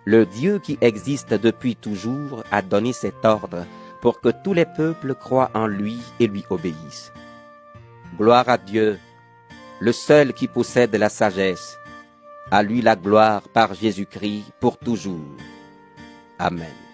Le Dieu qui existe depuis toujours a donné cet ordre pour que tous les peuples croient en lui et lui obéissent. Gloire à Dieu, le seul qui possède la sagesse. À lui la gloire par Jésus-Christ pour toujours. Amen.